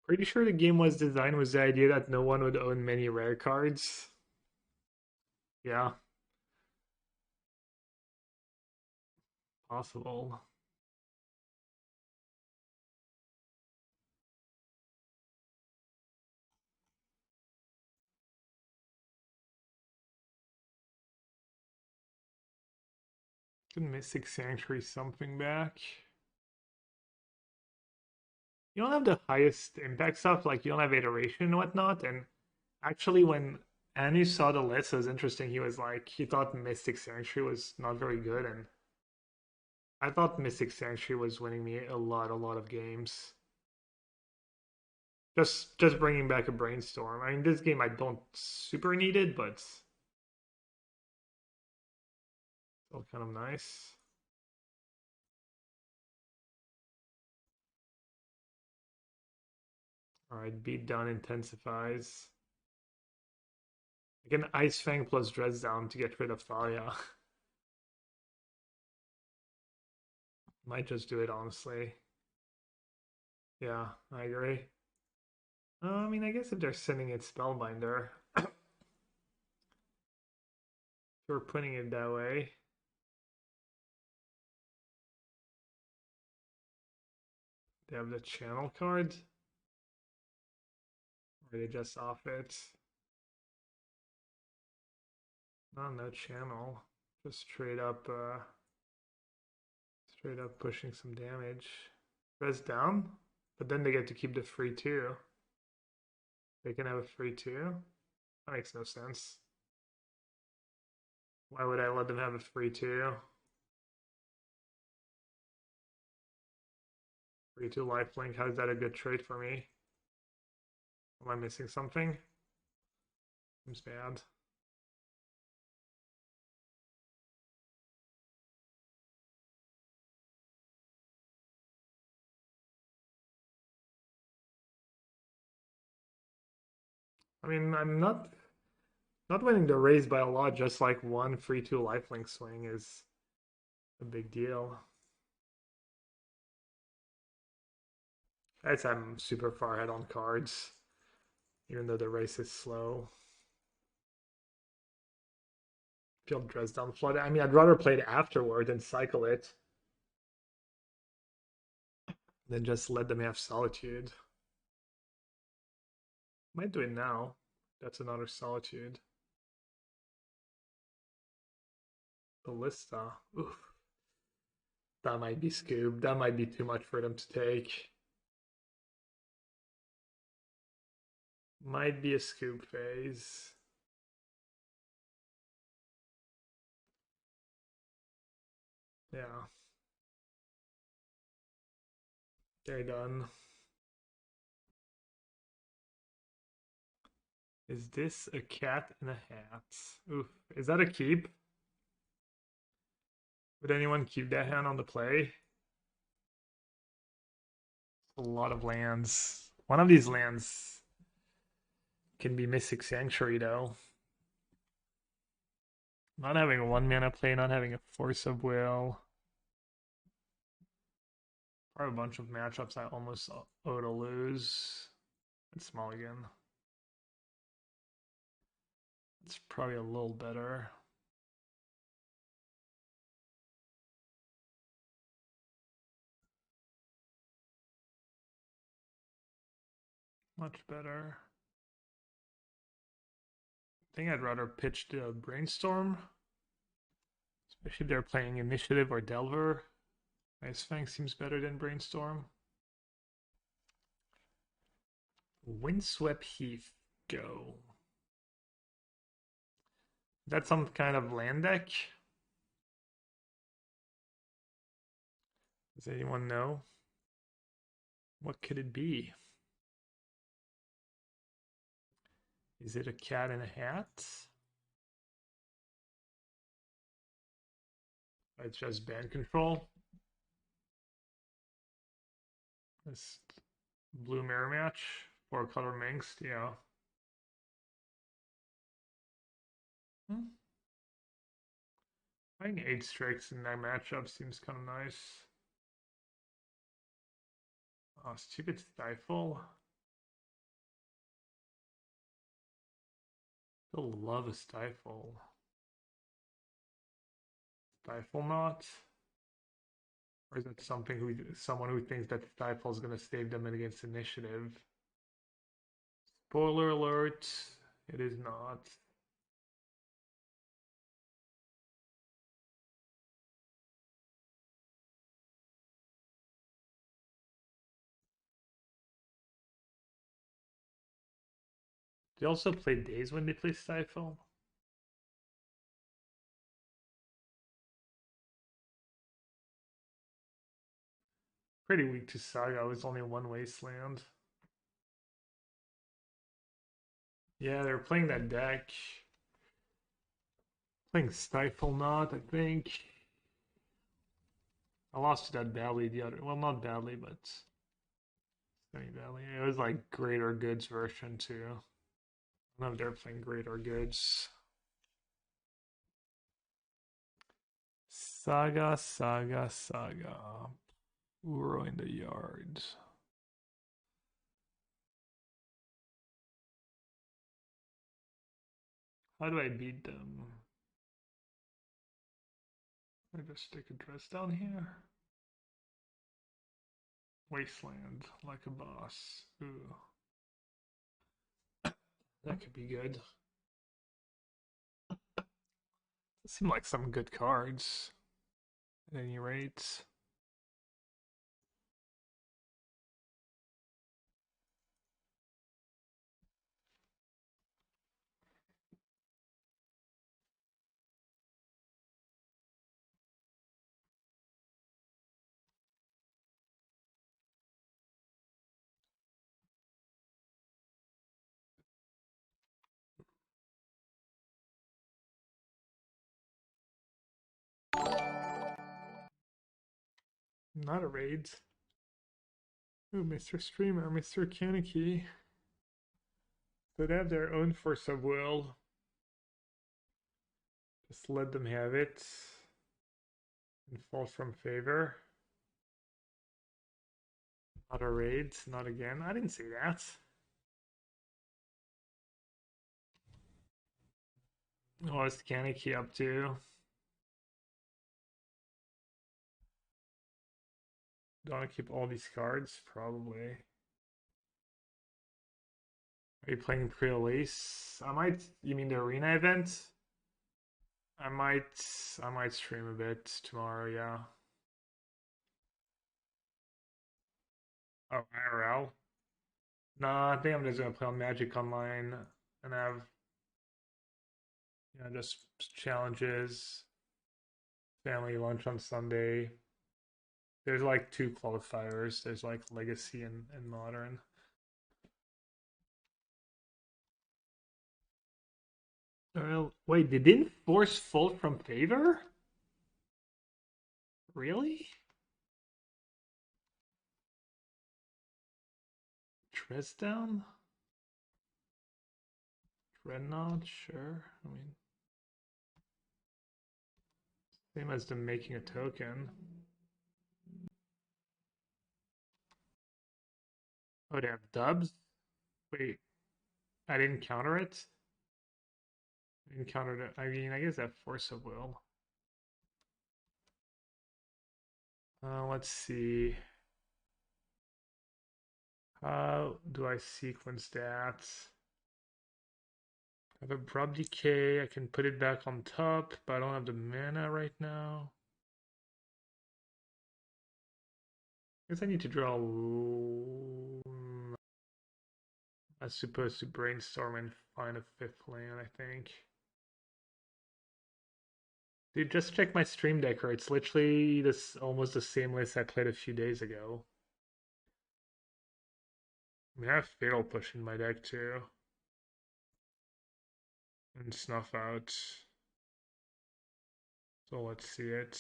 Pretty sure the game was designed with the idea that no one would own many rare cards. Yeah, possible. Can Mystic Sanctuary something back? You don't have the highest impact stuff, like you don't have iteration and whatnot. And actually, when Anu saw the list, it was interesting. He was like, he thought Mystic Sanctuary was not very good, and I thought Mystic Sanctuary was winning me a lot of games. Just bringing back a Brainstorm. I mean, this game I don't super need it, but still kind of nice. Alright, beat down intensifies. I can Ice-Fang plus Dredge down to get rid of Thalia. Might just do it, honestly. Yeah, I agree. I mean, I guess if they're sending it Spellbinder, if we're putting it that way. They have the channel card. Or they just off it. No channel. Just straight up pushing some damage. Res down, but then they get to keep the free 2. They can have a free 2. That makes no sense. Why would I let them have a free 2? Free 2 lifelink, how is that a good trade for me? Am I missing something? Seems bad. I mean, I'm not winning the race by a lot, just like one free 2 lifelink swing is a big deal. I'm super far ahead on cards, even though the race is slow. Field Dresden Flood. I mean, I'd rather play it afterward and cycle it than just let them have Solitude. Might do it now. That's another Solitude. Ballista. Oof. That might be Scoob. That might be too much for them to take. Might be a Scoob phase. Yeah. They're done. Is this a cat in a hat? Oof. Is that a keep? Would anyone keep that hand on the play? A lot of lands. One of these lands can be Mystic Sanctuary, though. Not having a 1-mana play, not having a Force of Will. Probably a bunch of matchups I almost owe to lose. It's small again. It's probably a little better. Much better. I think I'd rather pitch the Brainstorm. Especially if they're playing Initiative or Delver. Ice-Fang seems better than Brainstorm. Windswept Heath, go. That's some kind of land deck? Does anyone know? What could it be? Is it a cat in a hat? It's just band control. This blue mirror match, 4-color minx, yeah. I think 8 strikes in that matchup seems kind of nice. Oh, stupid Stifle. Still love a Stifle. Stifle not? Or is that someone who thinks that Stifle is going to save them against initiative? Spoiler alert, it is not. They also play Days when they play Stifle. Pretty weak to Saga, it was only one Wasteland. Yeah, they're playing that deck. Playing Stifle not, I think. I lost to that badly the other, well, not badly, but semi-badly. It was like Greater Goods version too. I don't know if they're playing Greater Goods. Saga, Saga, Saga. Uro in the yard. How do I beat them? I just stick a dress down here. Wasteland, like a boss. Ooh. That could be good. Seem like some good cards. At any rate. Not a raid. Ooh, Mr. Streamer, Mr. Kaneki. So they have their own force of will. Just let them have it. And fall from favor. Not a raid, not again. I didn't say that. What's Kaneki up to? Do I want to keep all these cards? Probably. Are you playing pre-release? I might. You mean the arena event? I might stream a bit tomorrow. Yeah. Oh, IRL. Nah, I think I'm just gonna play on Magic Online and have just challenges. Family lunch on Sunday. There's like 2 qualifiers. There's like Legacy and Modern. Wait, they didn't force Fold from favor? Really? Trest down? Dreadnought, sure. I mean, same as them making a token. Oh, they have dubs? Wait, I didn't counter it? I didn't counter it. I mean, I guess that Force of Will. Let's see. How do I sequence that? I have Abrupt Decay. I can put it back on top, but I don't have the mana right now. guess I need to draw. I'm supposed to brainstorm and find a fifth land, I think. Dude, just check my stream decker. It's literally this almost the same list I played a few days ago. I mean, I have Fatal Push in my deck too. And Snuff Out. So let's see it.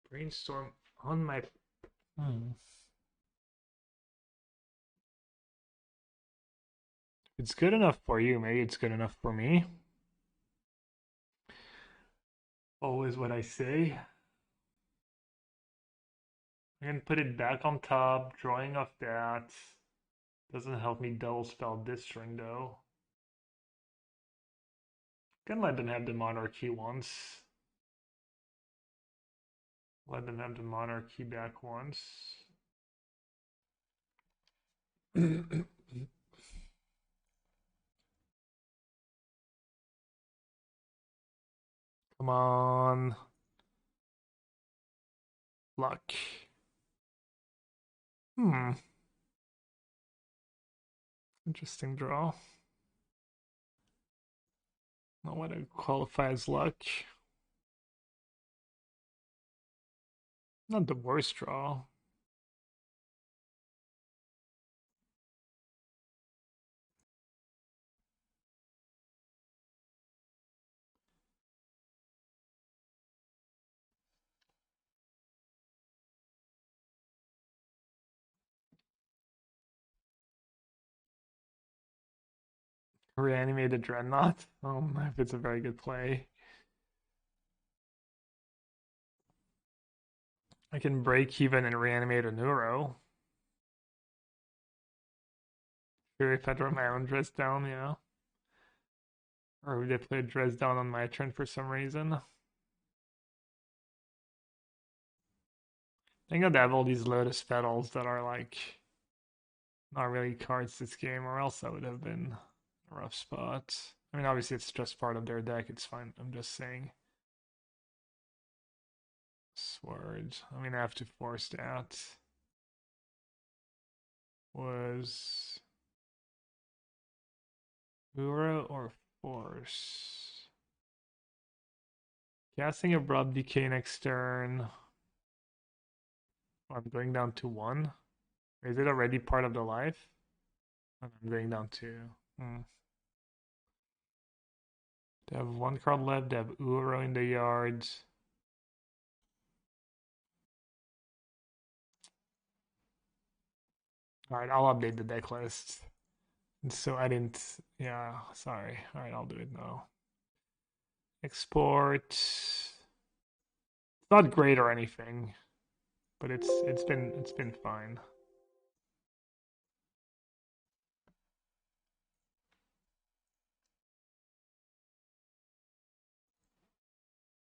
Brainstorm on my... It's good enough for you. Maybe it's good enough for me. Always what I say. I can put it back on top, drawing off that. Doesn't help me double spell this string though. Can let them have the monarchy once. Let them have the monarchy back once. Come on. Luck. Interesting draw. Not what I qualify as luck. Not the worst draw. Reanimate a Dreadnought. If it's a very good play. I can break even and reanimate a Neuro. Sure, if I draw my own Dress down, you know. Or would they play Dress down on my turn for some reason? I think I'd have all these Lotus Petals that are like not really cards this game, or else that would have been a rough spot. I mean, obviously it's just part of their deck, it's fine. I'm just saying. Sword. I mean, I have to force that. Was Uro or Force? Casting Abrupt Decay next turn. I'm going down to 1. Is it already part of the life? I'm going down to... They have 1 card left. They have Uro in the yard. Alright, I'll update the deck list. So I didn't... Yeah, sorry. Alright, I'll do it now. Export. It's not great or anything, but it's been fine.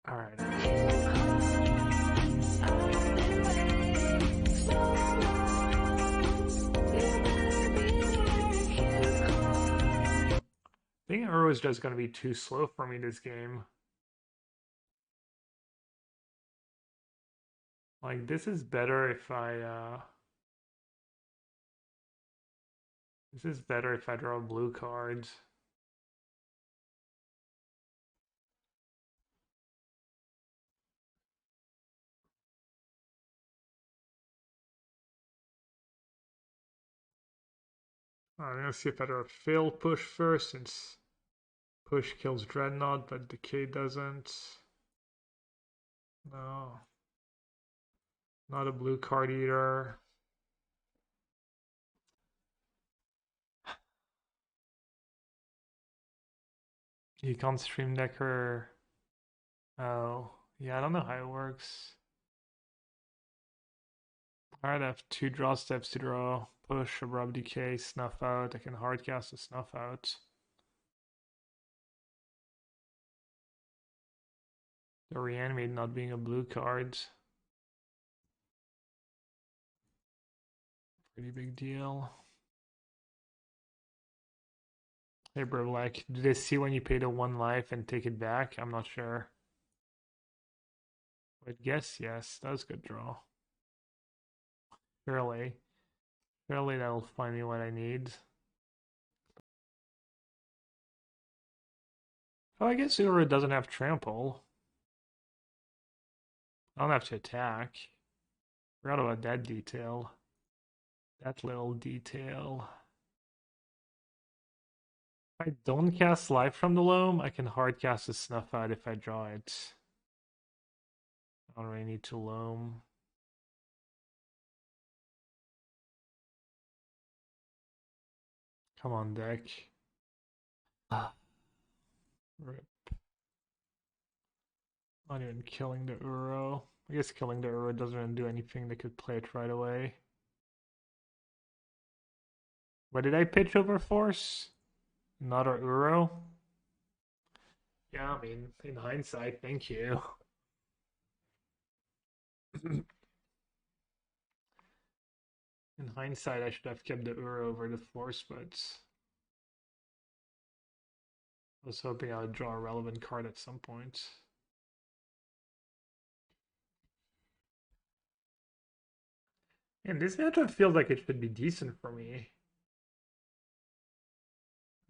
All right. I think Uro is just going to be too slow for me this game. Like, this is better if I, This is better if I draw blue cards. I'm gonna see if I draw fail push first, since push kills Dreadnought, but Decay doesn't. No. Not a blue card either. You can't stream decker. Oh, yeah, I don't know how it works. Alright, I have 2 draw steps to draw. Push, Abrupt Decay, Snuff Out. I can hardcast a Snuff Out. The Reanimate not being a blue card. Pretty big deal. Hey bro, like, do they see when you pay the 1 life and take it back? I'm not sure. Would guess yes. That was a good draw. Surely. Surely that'll find me what I need. Oh, I guess Ura doesn't have trample. I don't have to attack. Forgot about that detail. That little detail. If I don't cast Life from the Loam, I can hard cast a Snuff Out if I draw it. I don't really need to Loam. Come on, deck. Rip. Not even killing the Uro. I guess killing the Uro doesn't really do anything. They could play it right away. What did I pitch over Force? Another Uro? Yeah, I mean, in hindsight, thank you. In hindsight, I should have kept the Uro over the Force, but I was hoping I would draw a relevant card at some point. And this matchup feels like it should be decent for me.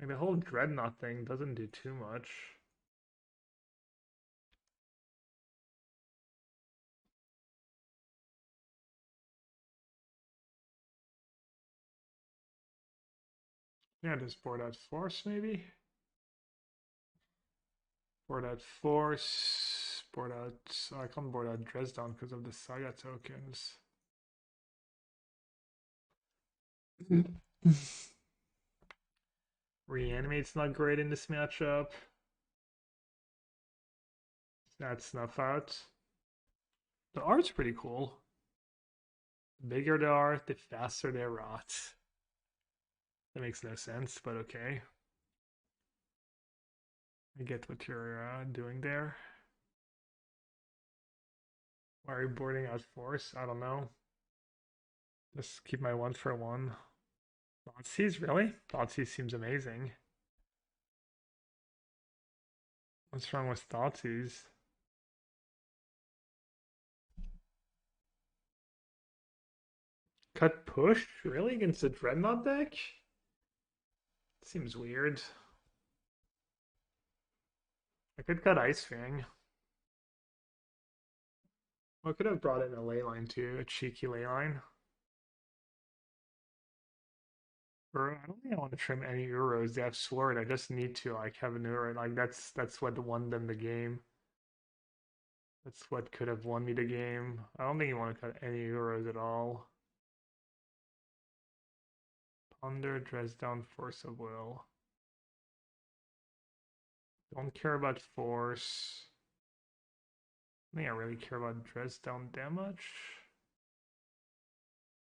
Like the whole Dreadnought thing doesn't do too much. Yeah, just board out Force maybe? Board out Force, board out... Oh, I can't board out Dresden because of the Saga tokens. Reanimate's not great in this matchup. That's Snuff Out. The art's pretty cool. The bigger the art, the faster they rot. That makes no sense, but okay. I get what you're doing there. Why are you boarding out Force? I don't know. Just keep my 1-for-1. Thoughtseize, really? Thoughtseize seems amazing. What's wrong with Thoughtseize? Cut push? Really? Against a Dreadnought deck? Seems weird. I could cut Ice-Fang. I could have brought in a Leyline too, a cheeky Leyline. Or I don't think I want to trim any Euros. They have Sword. I just need to like have an Euro. Like that's what won them the game. That's what could have won me the game. I don't think you want to cut any Euros at all. Ponder, Dresden, Force of Will. Don't care about Force. I think I really care about Dresden that much.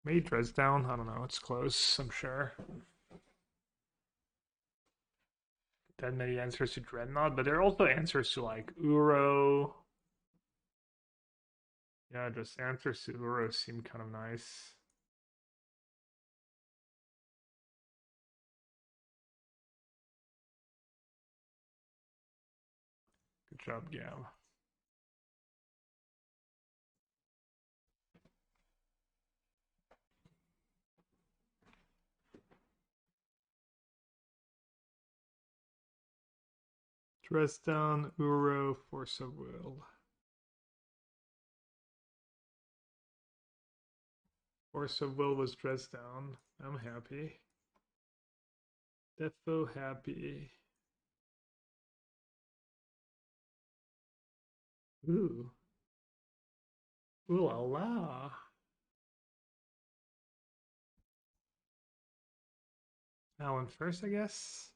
Maybe Dresden, I don't know, it's close, I'm sure. That many answers to Dreadnought, but there are also answers to like Uro. Yeah, just answers to Uro seem kind of nice. Good job, Gab. Dresden, Uro, Force of Will. Force of Will was Dresden. I'm happy. Defo happy. Ooh. Ooh la la. That one first, I guess.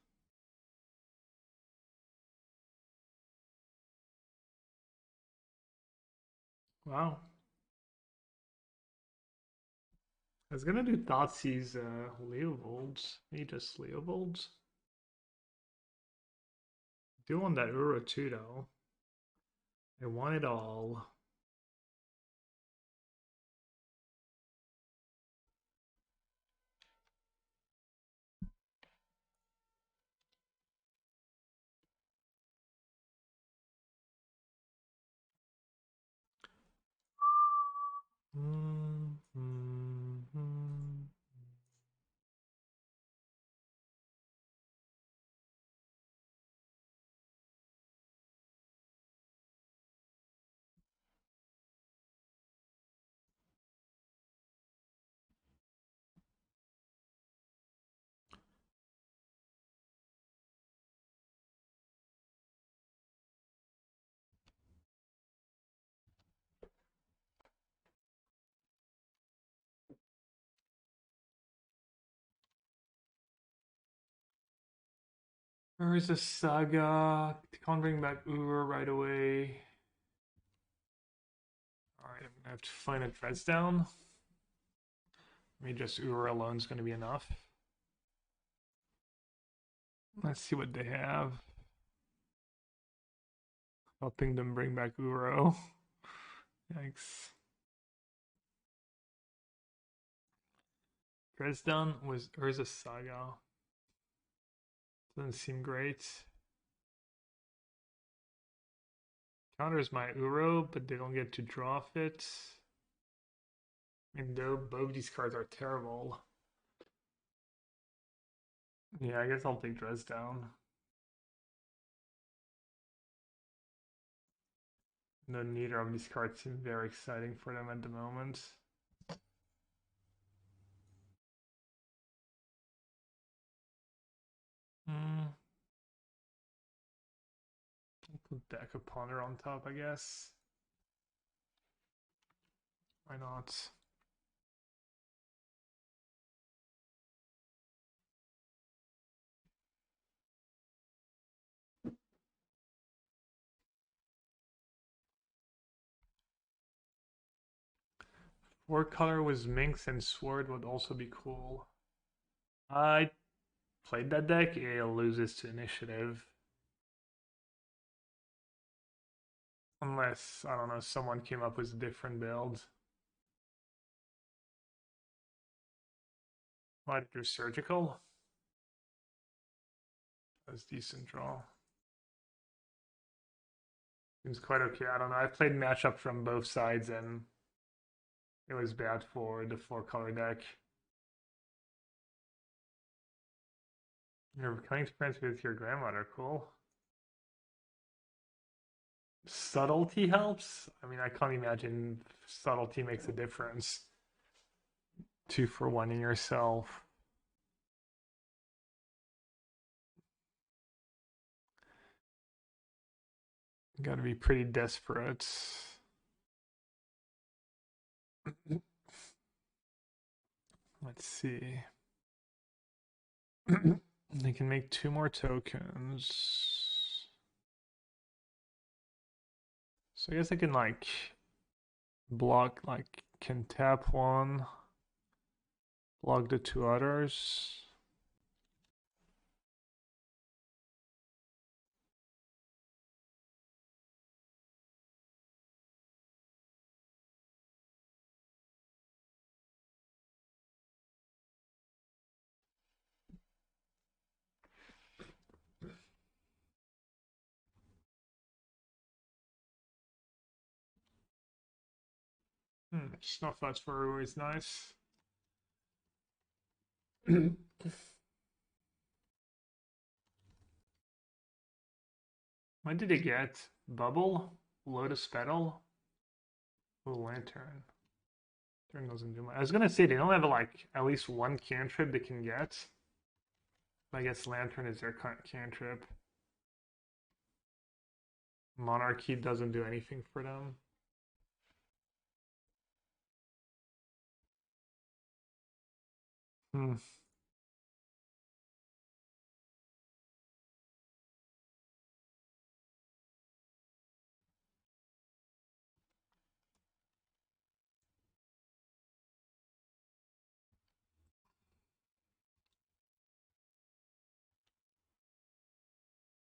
Wow. I was gonna do Thoughtseize Leovold. He just Leovold. Do want that Uro too though. I want it all. Where's a Saga? Can't bring back Ur right away. Alright, I'm gonna have to find a Trest down. Maybe just Ur alone is gonna be enough. Let's see what they have. Helping them bring back Uro. Yikes. Dresden was Urza Saga. Doesn't seem great. Counters my Uro, but they don't get to draw off it. I mean, though both these cards are terrible. Yeah, I guess I'll take Dresden. No, neither of these cards seem very exciting for them at the moment. Put deck a ponder on top, I guess. Why not? Four color with Minx and Sword would also be cool. I played that deck, it loses to initiative. Unless, I don't know, someone came up with a different build. Why did you surgical? That's decent draw. Seems quite okay. I don't know. I've played matchup from both sides and it was bad for the four color deck. You're coming to friends with your grandmother, cool. Subtlety helps. I mean, I can't imagine subtlety makes a difference. 2 for 1 in yourself. Gotta be pretty desperate. Let's see. They can make 2 more tokens. So I guess I can like block, like can tap 1, block the 2 others. Snuff Out for Uru is nice. What did it get? Bubble? Lotus Petal? Oh, Lantern. Turn doesn't do much. I was gonna say they don't have like at least one cantrip they can get. I guess Lantern is their cantrip. Monarchy doesn't do anything for them.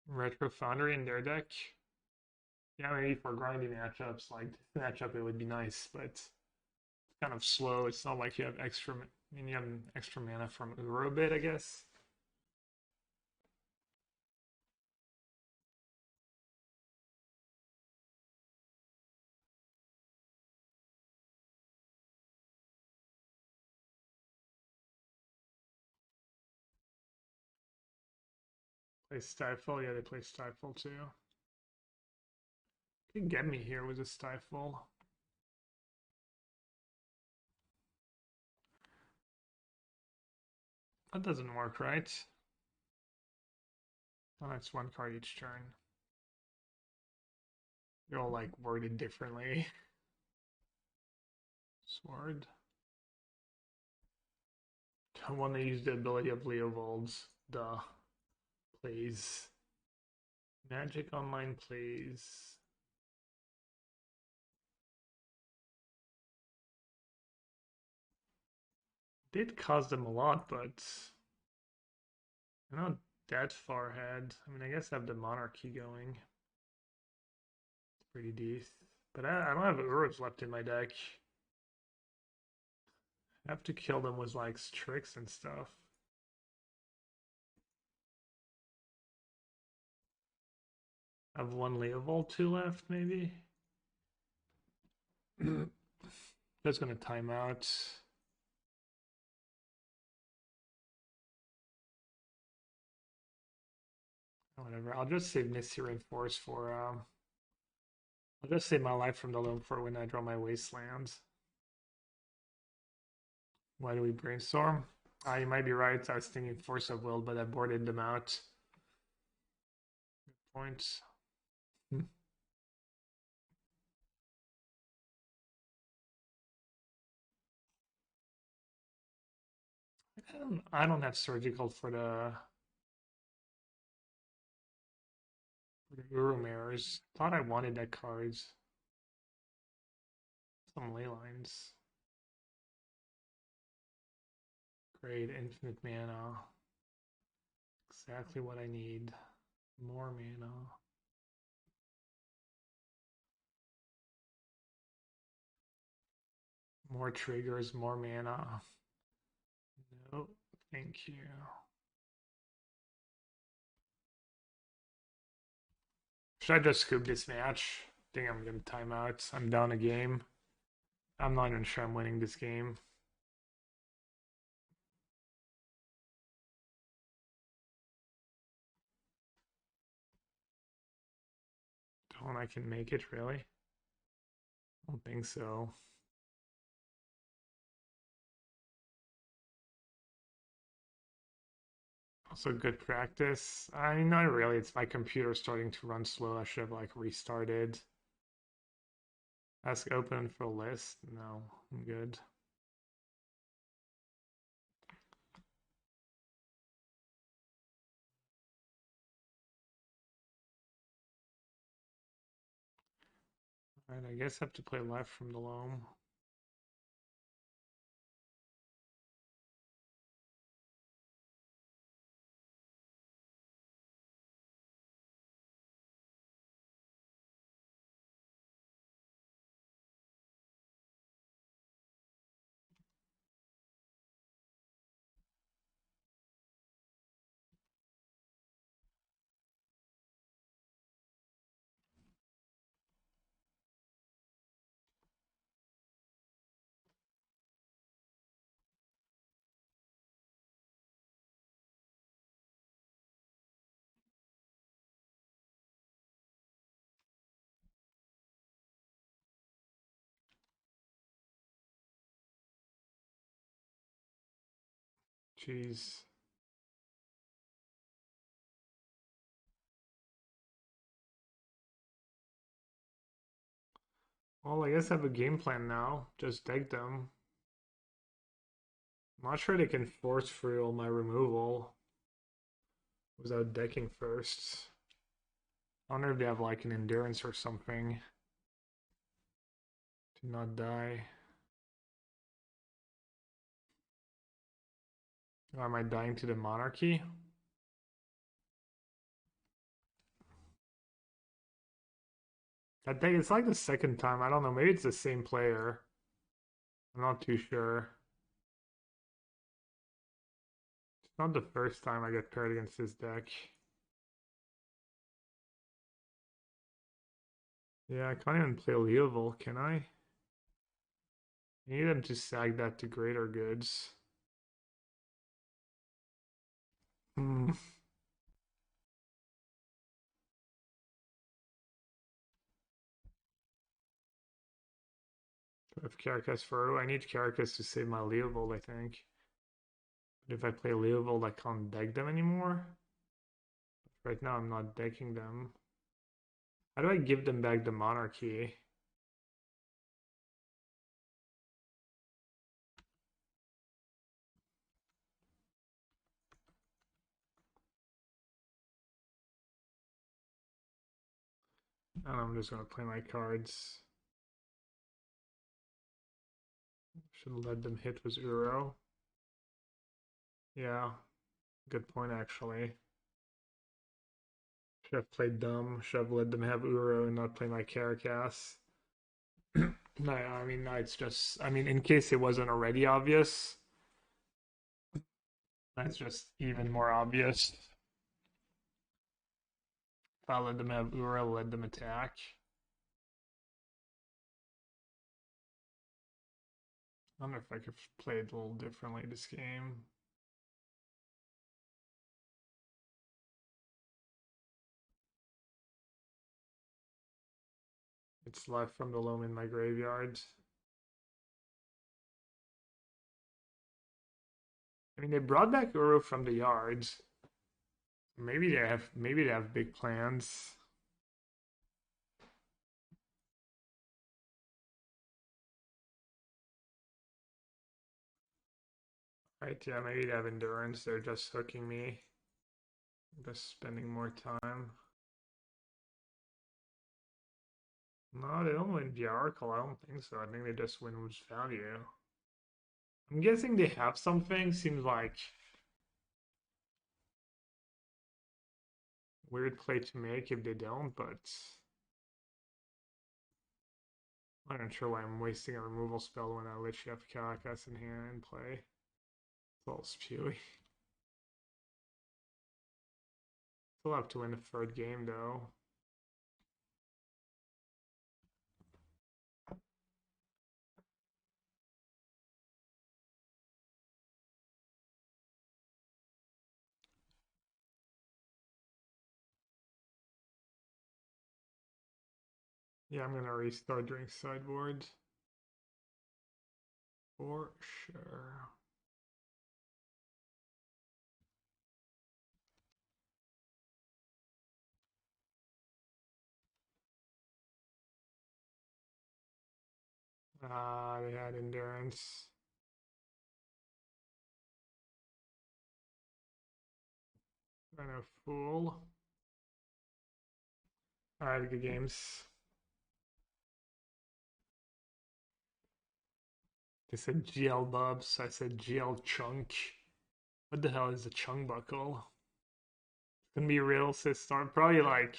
Retro Foundry in their deck. Yeah, maybe for grinding matchups, like this matchup, it would be nice, but it's kind of slow. It's not like you have extra. I mean, you have extra mana from Uro bit, I guess. Play Stifle? Yeah, they play Stifle too. Could get me here with a Stifle. That doesn't work, right? Oh, that's one card each turn. They're all like worded differently. Sword. I want to use the ability of Leovold's. Duh. Please. Magic Online plays. Did cost them a lot, but I'm not that far ahead. I mean, I guess I have the Monarchy going. It's pretty decent. But I don't have Urus left in my deck. I have to kill them with like Strix and stuff. I have one Leovold 2 left, maybe. That's gonna time out. Whatever. I'll just save Misty Rainforest for I'll just save my life from the Loam for when I draw my Wasteland. Why do we brainstorm? You might be right. I was thinking Force of Will, but I boarded them out. Good point. I don't have surgical for the Urumares. Thought I wanted that card. Some Leylines. Great, infinite mana. Exactly what I need. More mana. More triggers, more mana. No, thank you. Should I just scoop this match? I think I'm gonna time out. I'm down a game. I'm not even sure I'm winning this game. Don't I can make it, really? I don't think so. Also good practice. I mean, not really. It's my computer starting to run slow. I should have like restarted. Ask open for list. No, I'm good. Alright, I guess I have to play live from the Loam. Jeez. Well, I guess I have a game plan now. Just deck them. I'm not sure they can force through all my removal without decking first. I wonder if they have like an endurance or something to not die. Or am I dying to the monarchy? I think it's like the second time. I don't know. Maybe it's the same player. I'm not too sure. It's not the first time I get paired against this deck. Yeah, I can't even play Leovold, can I? I need them to sag that to greater goods. Hmm. I have Karakas for... I need Karakas to save my Leovold, I think. But if I play Leovold, I can't deck them anymore. Right now, I'm not decking them. How do I give them back the Monarchy? And I'm just gonna play my cards. Should have let them hit with Uro. Yeah, good point actually. Should have played dumb. Should have let them have Uro and not play my Karakas. No, I mean, no, it's just, I mean, in case it wasn't already obvious, that's just even more obvious. If I let them have Uro, let them attack. I wonder if I could play it a little differently this game. It's left from the Loam in my graveyard. I mean, they brought back Uro from the yards. Maybe they have big plans. Right, yeah, maybe they have endurance. They're just hooking me. Just spending more time. No, they don't win the Oracle. I don't think so. I think they just win with value. I'm guessing they have something. Seems like weird play to make if they don't, but I'm not sure why I'm wasting a removal spell when I literally have Karakas in hand and play. It's all spewy. Still have to win the third game though. Yeah, I'm gonna restart during sideboard. For sure. Ah, they had endurance. Kind of fool. Alright, good games. They said GL Bubs, I said GL Chunk. What the hell is a Chung Buckle? It's gonna be real system, probably like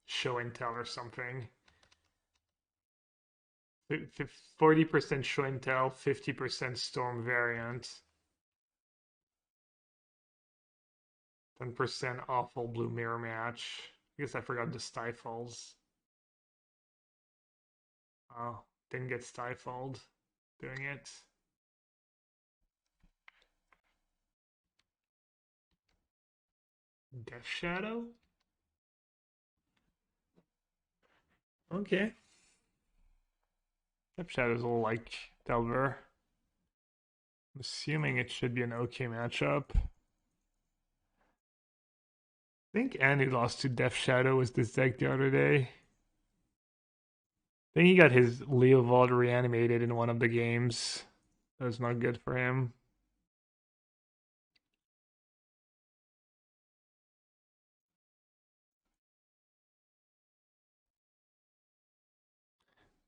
show and tell or something. 40% show and tell, 50% storm variant. 10% awful blue mirror match. I guess I forgot the stifles. Oh, didn't get stifled doing it. Death Shadow? Okay. Death Shadow's a little like Delver. I'm assuming it should be an okay matchup. I think Andy lost to Death Shadow was this deck the other day. I think he got his Leovold reanimated in one of the games. That was not good for him.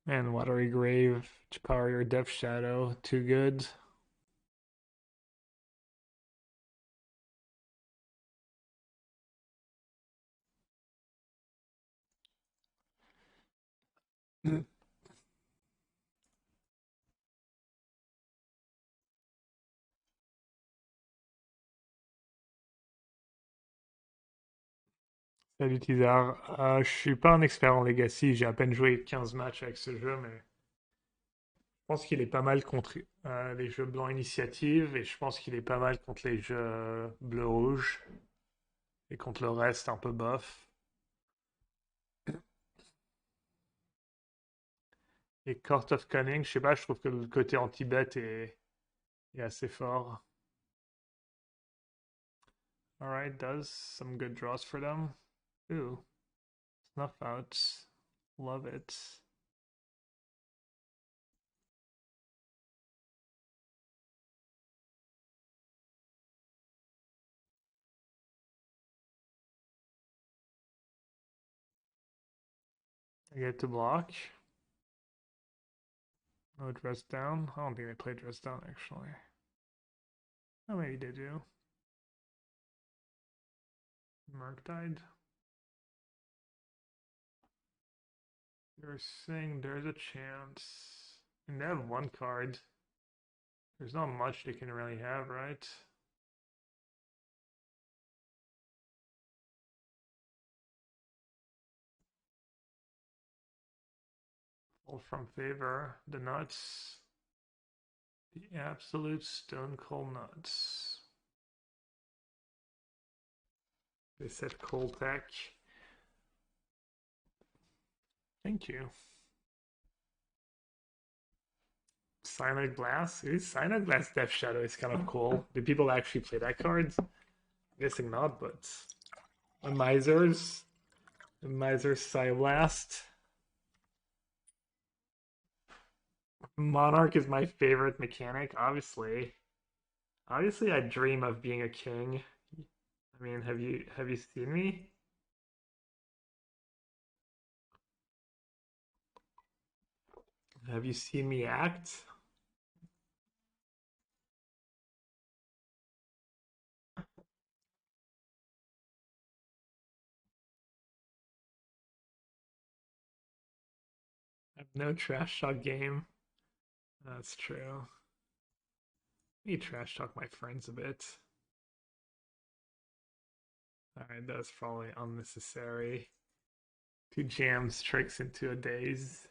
Man, Watery Grave to power your Death Shadow, too good. Salut Tizar, je suis pas un expert en Legacy, j'ai à peine joué 15 matchs avec ce jeu, mais je pense qu'il est pas mal contre les jeux blancs initiative et je pense qu'il est pas mal contre les jeux bleu-rouge et contre le reste un peu bof. Et Court of Cunning, je sais pas, je trouve que le côté anti-bet est assez fort. Alright, does some good draws for them. Ooh, Snuff Out. Love it. I get to block. No dress down. I don't think they play dress down actually. Oh, maybe they do. Murktide. You're saying there's a chance. And they have one card. There's not much they can really have, right? All from favor. The nuts. The absolute stone cold nuts. They said cold tech. Thank you. Cyanide Blast? Cyanide Blast Death Shadow is kind of cool. Do people actually play that card? I'm guessing not, but a Miser's Psyblast. Monarch is my favorite mechanic, obviously. Obviously I dream of being a king. I mean, have you seen me? Have you seen me act? I have no trash talk game. That's true. I need trash talk my friends a bit. Alright, that's probably unnecessary. Two jams tricks into a daze.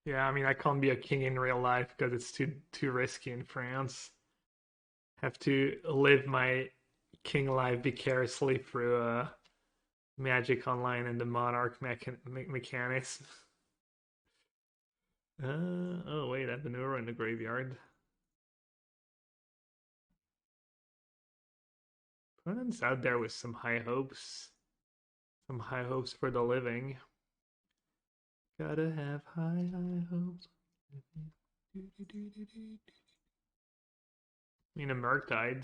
Yeah, I mean I can't be a king in real life because it's too risky in France. Have to live my king life vicariously through Magic Online and the Monarch mechanics. Oh wait, I have an Uro in the graveyard. Opponent's out there with some high hopes. Some high hopes for the living. Gotta have high hopes. I mean, a Murktide.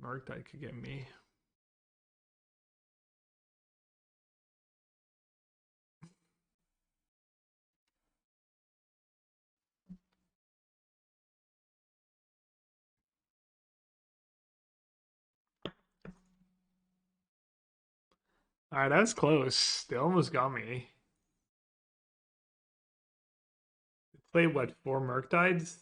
Murktide could get me. Alright, that was close. They almost got me. They played what, 4 Murktides?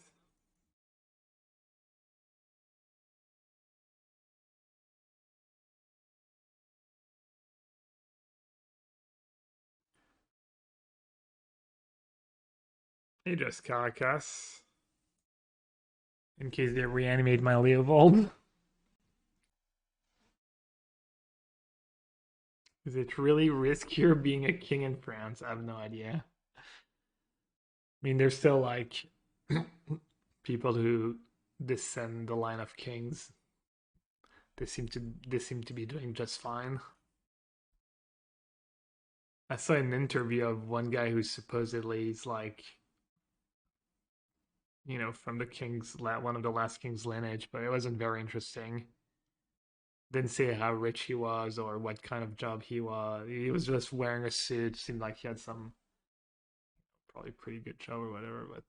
They just Karakas. In case they reanimate my Leovold. Is it really riskier being a king in France? I have no idea. I mean, there's still like people who descend the line of kings. They seem to be doing just fine. I saw an interview of one guy who supposedly is like, from the king's one of the last king's lineage, but it wasn't very interesting. Didn't say how rich he was or what kind of job he was. He was just wearing a suit. Seemed like he had some probably pretty good job or whatever, but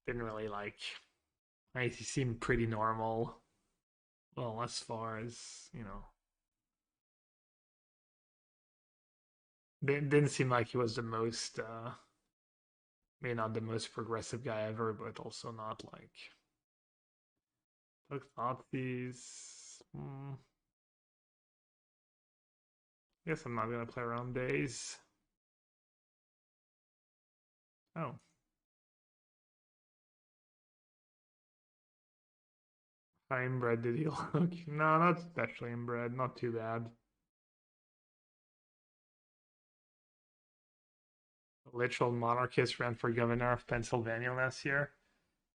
didn't really like. Right, he seemed pretty normal. Well, as far as didn't seem like he was the most. Maybe not the most progressive guy ever, but also not like. Took Thoughtseize. Guess I'm not gonna play around days. Oh. How inbred did he look? No, not especially inbred. Not too bad. Literal monarchist ran for governor of Pennsylvania last year.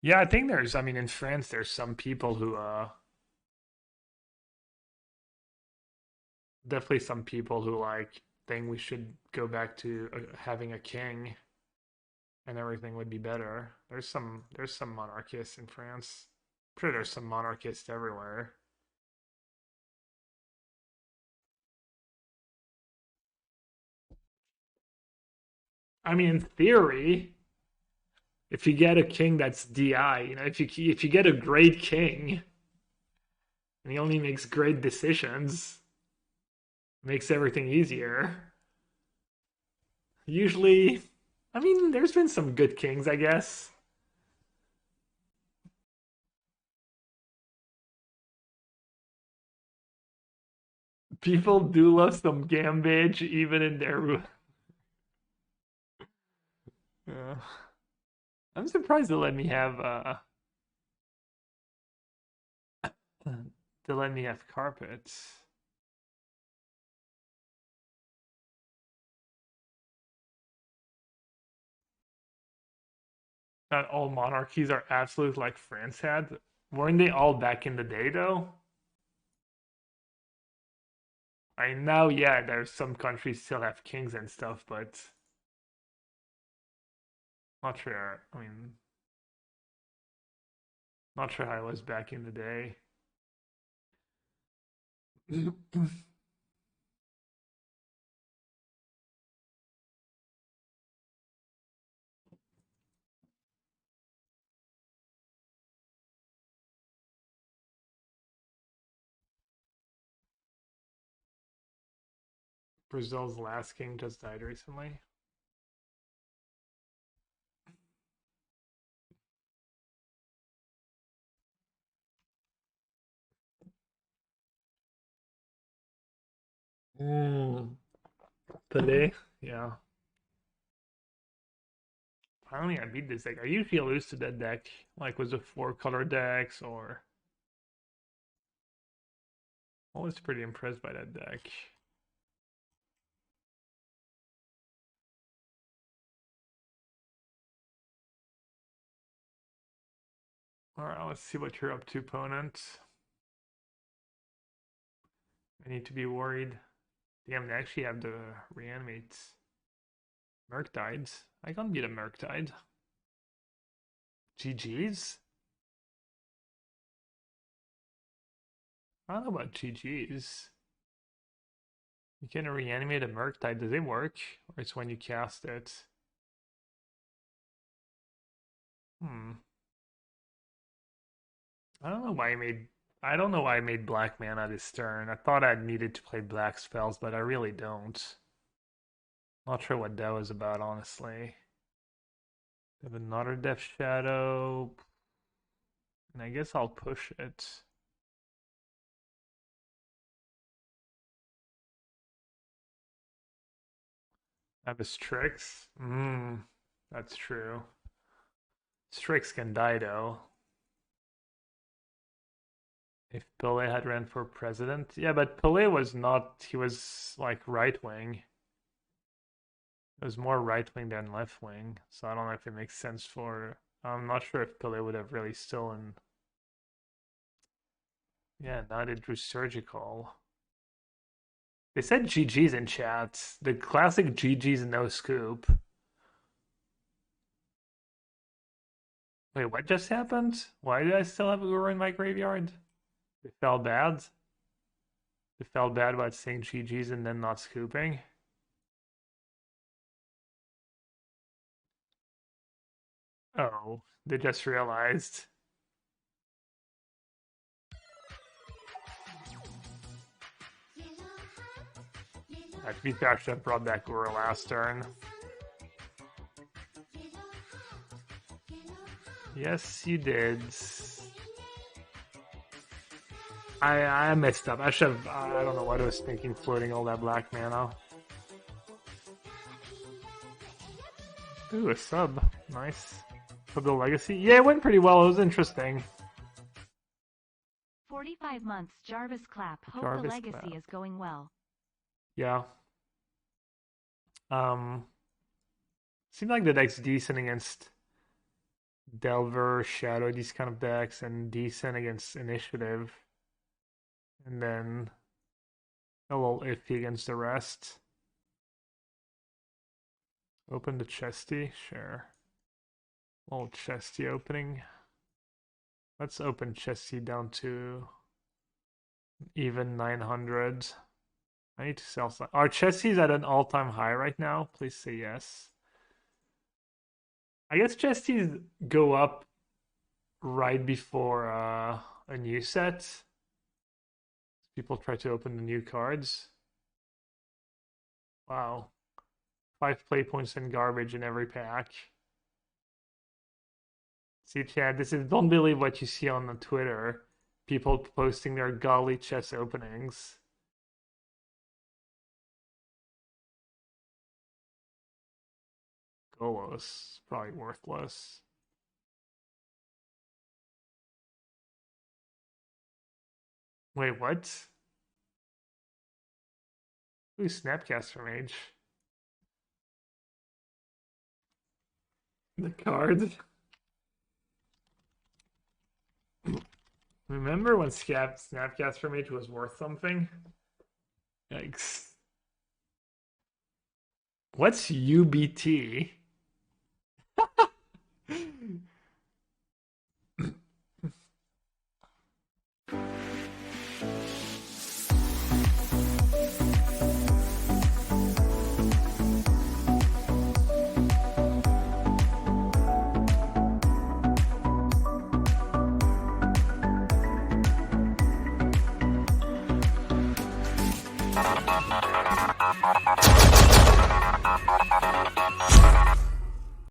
Yeah, I think I mean, in France, there's some people who, definitely some people who like think we should go back to having a king and everything would be better. There's some monarchists in France. I'm sure there's some monarchists everywhere. I mean, in theory, if you get a king that's DI, if you get a great king and he only makes great decisions, makes everything easier. Usually, I mean, there's been some good kings, I guess. People do love some gambage, even in their. Uh, I'm surprised they let me have they let me have carpets. Not all monarchies are absolute like France had. Weren't they all back in the day though? I know, yeah, there's some countries still have kings and stuff, but not sure. I mean, not sure how it was back in the day. Brazil's last king just died recently. Mm. Today, yeah. Finally, I beat this deck. I usually lose to that deck, like with the 4-color decks, or always pretty impressed by that deck. All right, let's see what you're up to, opponent. I need to be worried. Damn, they actually have the Reanimate Murktides. I can't beat a Murktide. GG's? I don't know about GG's. You can reanimate a Murktide. Does it work? Or it's when you cast it? I don't know why I made black mana this turn. I thought I needed to play black spells, but I really don't. Not sure what that was about, honestly. We have another Death Shadow. And I guess I'll push it. I have a Strix. That's true. Strix can die though. If Pelé had ran for president. Yeah, but Pelé was not, he was like right wing. It was more right wing than left wing. So I don't know if it makes sense for. I'm not sure if Pelé would have really stolen. Yeah, now they drew surgical. They said GG's in chat. The classic GG's no scoop. Wait, what just happened? Why do I still have Uru in my graveyard? It felt bad? It felt bad about saying GG's and then not scooping? Oh, they just realized. To be fair, I should have brought back Uru last turn. Yes, you did. I messed up. I should have. I don't know what I was thinking, floating all that black mana. Ooh, a sub. Nice. For the legacy? Yeah, it went pretty well. It was interesting. 45 months Jarvis Clap. Hope Jarvis the legacy Clap. is going well. Yeah. Seems like the deck's decent against Delver, Shadow, these kind of decks, and decent against Initiative. And then a little iffy against the rest. Open the chesty, sure. Little chesty opening. Let's open chesty down to even 900. I need to sell some. Our chesty's at an all-time high right now. Please say yes. I guess chesties go up right before a new set. People try to open the new cards. Wow. 5 play points and garbage in every pack. See, Chad, this is, don't believe what you see on the Twitter. People posting their golly chest openings. Golos, probably worthless. Wait, what? Ooh, Snapcaster Mage. The card. Remember when Snapcaster Mage was worth something? Yikes. What's UBT?